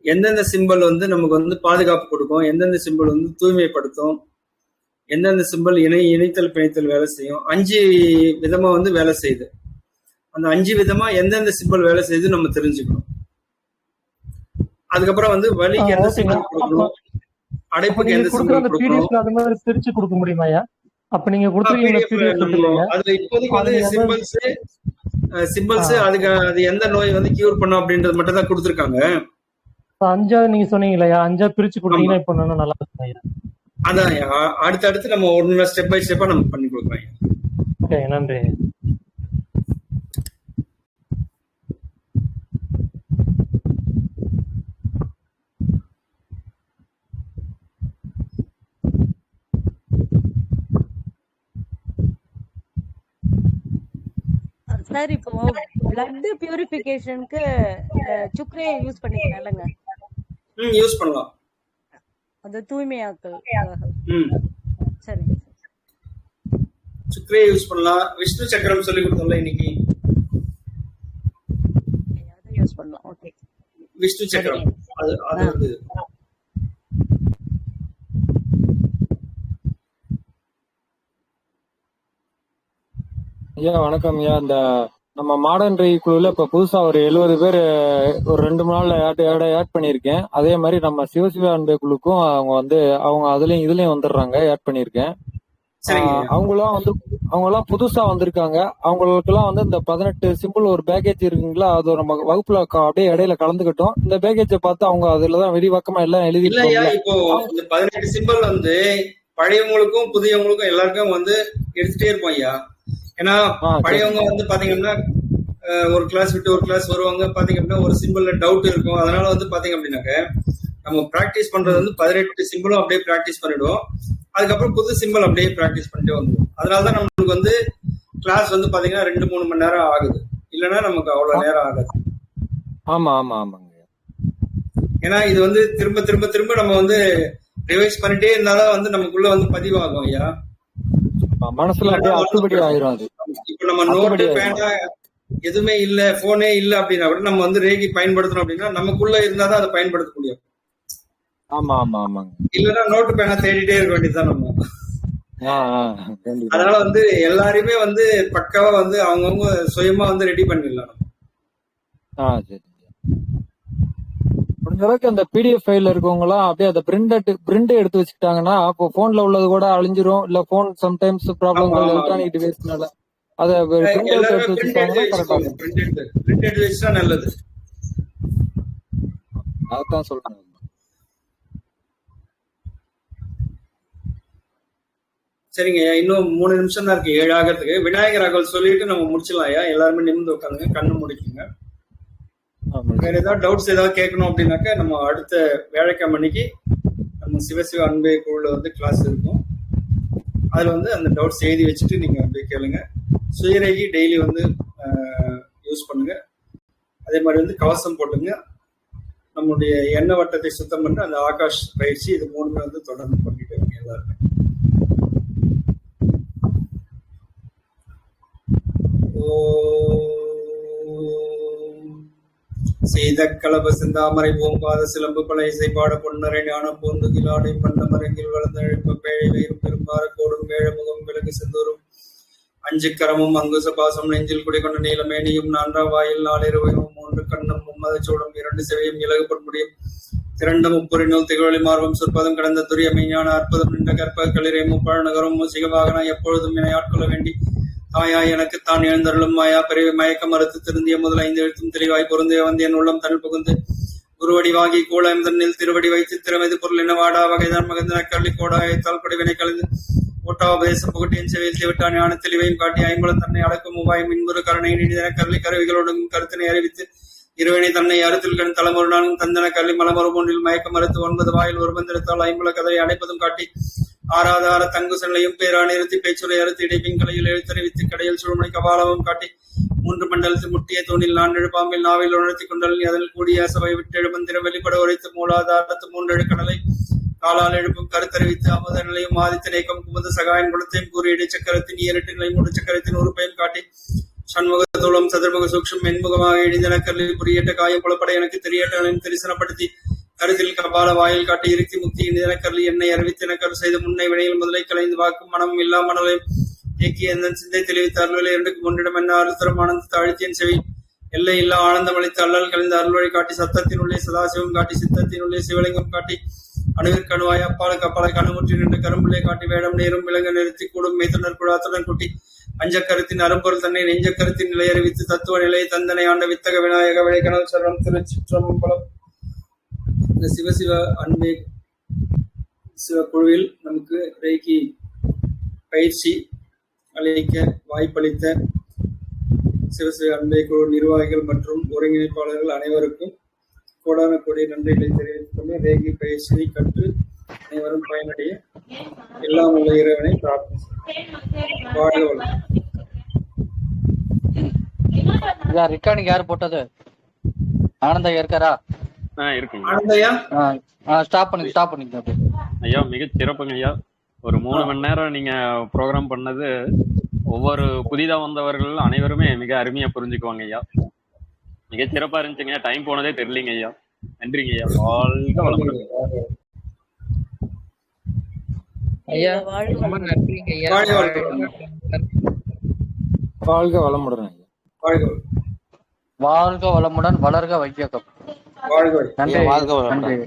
எந்தெந்த சிம்பல் வந்து நமக்கு வந்து பாதுகாப்பு கொடுக்கும், எந்தெந்த சிம்பல் வந்து தூய்மைப்படுத்தும், எந்தெந்த சிம்பல் இணைத்தல் பிணைத்தல் வேலை செய்யும், 5 விதமா வந்து வேலை செய்யுது. அந்த 5 விதமா எந்தெந்த சிம்பல் வேலை செய்யுது நம்ம தெரிஞ்சுக்கணும். அதுக்கப்புறம் வந்து வலிக்கு எந்த சிம்பல் கொடுக்கணும், அடைப்புக்கு எந்த சிம்பல் கொடுக்கணும். அது மாதிரி பிரிச்சு கொடுக்க முடியுமாயா? அப்ப நீங்க கொடுத்துருக்கீங்க. அதுல இப்போதைக்கு வந்து சிம்பிள்ஸ் அதுக்கு அது எந்த நோய் வந்து கியூர் பண்ணும் அப்படின்றது மட்டும் தான் கொடுத்துருக்காங்க. 5 நீங்க சொன்னீங்க இல்லையா, 5 பிரிச்சு கொடுத்தீங்கன்னா இப்ப நல்லா இருக்கும். அதான் அடுத்தடுத்து நம்ம ஒன்னு ஸ்டெப் பை ஸ்டெப்பா நம்ம பண்ணி கொடுக்குறோம். ஓகே, நன்றி. சார் இப்போ பிளட் பியூரிஃபிகேஷனுக்கு சுக்ரே யூஸ் பண்ணிக்கலாம்லங்க? யூஸ் பண்ணலாம். அது தூய்மையாக்கல். சரி, சுக்ரே யூஸ் பண்ணலாம். விஷ்ணு சக்கரம் சொல்லி கொடுத்தோம்ல இன்னைக்கு, அதை யூஸ் பண்ணலாம். ஓகே, விஷ்ணு சக்கரம் அது வந்து ஐயா வணக்கம் ஐயா. இந்த நம்ம மாடர்ன் ட்ரை குழுல இப்ப புதுசா ஒரு 70 பேர் ஒரு 2-3 நாள்ல ஆட் பண்ணிருக்கேன். அதே மாதிரி நம்ம சிவசிவா அன்பே குழுக்கும் அவங்க அதுலயும் இதுலயும் வந்துடுறாங்க, ஆட் பண்ணிருக்கேன். அவங்கெல்லாம் புதுசா வந்திருக்காங்க. அவங்களுக்கெல்லாம் வந்து இந்த 18 சிம்பிள் ஒரு பேக்கேஜ் இருக்குங்களா, அது நம்ம வகுப்புல அப்படியே இடையில கலந்துக்கிட்டோம். இந்த பேக்கேஜை பார்த்து அவங்க அதுலதான் விரிவாக்கமா எல்லாம் எழுதி. இப்போ இந்த 18 சிம்பிள் வந்து பழையவங்களுக்கும் புதியவங்களுக்கும் எல்லாருக்கும் வந்து எடுத்துட்டே இருப்போம் ஐயா. ஏன்னா பழையவங்க வந்து பாத்தீங்கன்னா ஒரு கிளாஸ் விட்டு ஒரு கிளாஸ் வருவாங்க, பாத்தீங்க அப்படின்னா ஒரு சிம்பிள்ல டவுட் இருக்கும். அதனால வந்து பாத்தீங்க அப்படின்னாக்க நம்ம பிராக்டிஸ் பண்றது வந்து 18 சிம்பிளும் அப்படியே பிராக்டிஸ் பண்ணிடுவோம். அதுக்கப்புறம் புது சிம்பிள் அப்படியே பிராக்டிஸ் பண்ணிட்டே வந்துடும். அதனாலதான் நம்மளுக்கு வந்து கிளாஸ் வந்து பாத்தீங்கன்னா 2-3 மணி நேரம் ஆகுது. இல்லைன்னா நமக்கு அவ்வளவு நேரம் ஆகாது. ஆமா ஆமா ஆமாங்க. ஏன்னா இது வந்து திரும்ப திரும்ப திரும்ப நம்ம வந்து ரிவைஸ் பண்ணிட்டே இருந்தாதான் வந்து நமக்குள்ள வந்து பதிவாகும் ஐயா. மனசுல அத்துப்படி ஆயிரும். அது இப்ப நம்ம நோட்டு பேனா எதுவுமே இல்ல, போனே இல்ல அப்படின்னா கூட நம்ம வந்து ரேகி பயன்படுத்தணும் அப்படின்னா நமக்குள்ள இருந்தாதான் அதை பயன்படுத்த முடியும். ஆமா ஆமா ஆமாங்க. இல்லன்னா நோட்டு பேனா தேடிட்டே இருக்க வேண்டியதுதான் நம்ம. அதனால வந்து எல்லாருமே வந்து பக்காவா வந்து அவங்கவுங்க சுயமா வந்து ரெடி பண்ணிடலாம். சரி, முடிஞ்ச அளவுக்கு அந்த பிடிஎஃப் ஃபைல்ல இருக்கவங்க எல்லாம் அப்படியே அந்த பிரிண்ட் எடுத்து வச்சுக்கிட்டாங்கன்னா அப்போ போன்ல உள்ளது கூட அழிஞ்சிரும். இல்ல போன் சம்டைம்ஸ் ப்ராப்ளம் எலக்ட்ரானிக் டிவைஸ்னால அத பிரிண்ட் எடுத்து வச்சுக்கிட்டாங்கன்னா கரெக்டா இருக்கும். பிரிண்ட் எடுத்து வச்சா நல்லது. அதான் சொல்றேன். சரிங்க, இன்னும் 3 நிமிஷம் தான் இருக்கு 7 ஆகிறதுக்கு. விநாயகர் ராகவல் சொல்லிட்டு நம்ம முடிச்சிடலாம் ஐயா. எல்லாருமே நிமிர்ந்து உட்காந்துங்க, கண்ணு முடிக்குங்க. வேற ஏதாவது டவுட்ஸ் ஏதாவது கேட்கணும் அப்படின்னாக்க நம்ம அடுத்த வியாழக்கிழமை அன்னைக்கு நம்ம சிவசிவ அன்பே குழுல வந்து கிளாஸ் இருக்கும். அதுல வந்து அந்த டவுட்ஸ் எழுதி வச்சுட்டு நீங்க அப்படியே கேளுங்க. சுயரேகி டெய்லி வந்து யூஸ் பண்ணுங்க. அதே மாதிரி வந்து கவசம் போட்டுங்க. நம்முடைய எண்ணெய் வட்டத்தை சுத்தம் பண்ண அந்த ஆகாஷ் பயிற்சி, இது 3 வந்து தொடர்ந்து பண்ணிட்டு இருங்க எல்லாருமே. செய்த கலப சிந்தாமரை பூம்பாத சிலம்பு பல இசைப்பாட பொன்னரை ஞானம் பூந்து கிலாடை பண்ண மரங்கில் வளர்ந்த எழுப்ப பேழை வயிறும் பெரும்பார கோடும் வேழ முகம் விலகு செந்தூரும் 5 கரமும் அங்குச பாசம் நெஞ்சில் குடிகொண்ட நீலமேனியும் 4 வாயில் 4 இரவையும் 3 கண்ணும் 3 சூடும் 2 செவையும் இலகு பொன்முடியும் 2 முப்புரி நூல் திகழொலி மார்பம் சொற்பதம் கடந்த துரிய மெய்ஞான அற்புதம் நின்ற கற்ப களிரை முப்பழ நகரும் மூசிக வாகன எப்பொழுதும் என ஆட்கொள்ள வேண்டி தாயா எனக்கு தான் எழுந்தருளும் மாயா பிறவி மயக்க மறுத்து திருந்திய முதல் 5 எழுத்தும் தெளிவாய் பொருந்திய வந்து என் உள்ளம் தனில் புகுந்து குருவடி வாங்கி கூலம் தன்னில் திருவடி வைத்து திறமைது பொருள் என வாடா வகைதான் மகந்தன கள்ளி கோடாயத்தால் படிவினை கலந்து ஓட்டாபதேசம் புகட்டியின் செவியில் செவிட்டா ஞான தெளிவையும் காட்டி 50 தன்னை அடக்கும் உபாயம் இன்புறு கருணை நீடிதன கருளி கருவிகளோடும் கருத்தினை அறிவித்து இருவினை தன்னை அறுத்தில் கண் தலைமொரு நாளும் தந்தன கல்வி மலமரம் ஒன்றில் மயக்க மறுத்து 9 வாயில் ஒரு மந்திரத்தால் 50 கதரை அடைப்பதும் காட்டி ஆராதார தங்கு செல்லையும் பேரா நிறுத்தி பேச்சுரை அறுத்து இடைப்பிங்களையில் எழுத்தறிவித்து கடையில் சுழுமணி கபாலமும் காட்டி 3 மண்டலத்தில் முட்டிய தூணில் 4 பாம்பில் நாவில் உணர்த்தி கொண்டல் அதில் கூடிய சபை விட்டு எழுமந்திரம் வெளிப்பட உரைத்து மூலாதாரத்து 3 எழுக்கடலை காலால் எழுப்பும் கருத்தறிவித்து அமுத நிலையும் ஆதித்த நேக்கம் குமுத சகாயம் குணத்தையும் கூறி இடைச்சக்கரத்தின் 2 நிலை 3 சக்கரத்தின் உறுப்பையும் காட்டி சண்முகத்தோளம் சதுர்முக சூக்ஷம் மென்முகமாக எழிந்தன கல்லில் புரியட்ட காயம் புலப்பட எனக்கு தெரியட்டனையும் தரிசனப்படுத்தி கருத்தில் கபால வாயில் காட்டி இருத்தி முத்தி எனக்கருள் என்னை அறிவித்து எனக்கருள் செய்த முன்னை வினையில் முதலை கலைந்து வாக்கும் மனமும் இல்லா மணலையும் இயக்கி எந்த சிந்தை தெளிவித்த அருள்களை இரண்டுக்கு ஒன்றிடம் என்ன அருத்தரம் ஆனந்த தாழ்த்தியன் செவி எல்லை இல்லா ஆனந்தம் அளித்த அல்லல் கலைந்த அருள்வழி காட்டி சத்தத்தின் உள்ளே சதாசிவம் காட்டி சித்தத்தின் உள்ளே சிவலிங்கம் காட்டி அணுவிற்கு அணுவாய் அப்பாலுக்கு அப்பாலை கணுமுற்றி நின்று கரும்புள்ளே காட்டி வேடம் நேரும் விலங்க நிறுத்தி கூடும் மெய்த்துணர் குழாத்துடன் குட்டி அஞ்சக்கருத்தின் அரும்பொருள் தன்னை நெஞ்சக்கருத்தின் நிலை அறிவித்து தத்துவ நிலையை தந்தனை ஆண்ட வித்தக விநாயக விளைக்கணல் சரணம் திருச்சிற்றம்பலம். இந்த சிவசிவ அன்பே சிவ குழுவில் நமக்கு ரேக்கி பயிற்சி அளிக்க வாய்ப்பளித்த சிவசிவ அன்பே குழு நிர்வாகிகள் மற்றும் ஒருங்கிணைப்பாளர்கள் அனைவருக்கும் கோடான கோடி நன்றிகளை தெரிவித்துக் கொண்டு ரேகி பயிற்சியை கற்று அனைவரும் பயனடைய எல்லாம் உள்ள இறைவனை பிரார்த்தனை. ரெக்கார்டிங் யார் போட்டது? ஆனந்தா இருக்காரா? இருக்குங்க ஆனந்தையா ஸ்டாப் பண்ணிக்க ஐயா. மிக சிறப்புங்க ஐயா. ஒரு 3 மணி நேரம் நீங்க ப்ரோக்ராம் பண்ணது ஒவ்வொரு புதிதா வந்தவர்கள் அனைவருமே மிக அருமையா புரிஞ்சுக்குவாங்க ஐயா. மிக சிறப்பா இருந்துச்சுங்க. டைம் போனதே தெரியலீங்க ஐயா. நன்றிங்க ஐயா. வாழ்க வளமுடன் ஐயா. ரொம்ப நன்றிங்க ஐயா. வாழ்க வளமுடன் ஐயா. வாழ்க வளமுடன். வளர்க வையகம். வாழ்க நன்றி. வாழ்க வளமுடன். நன்றி.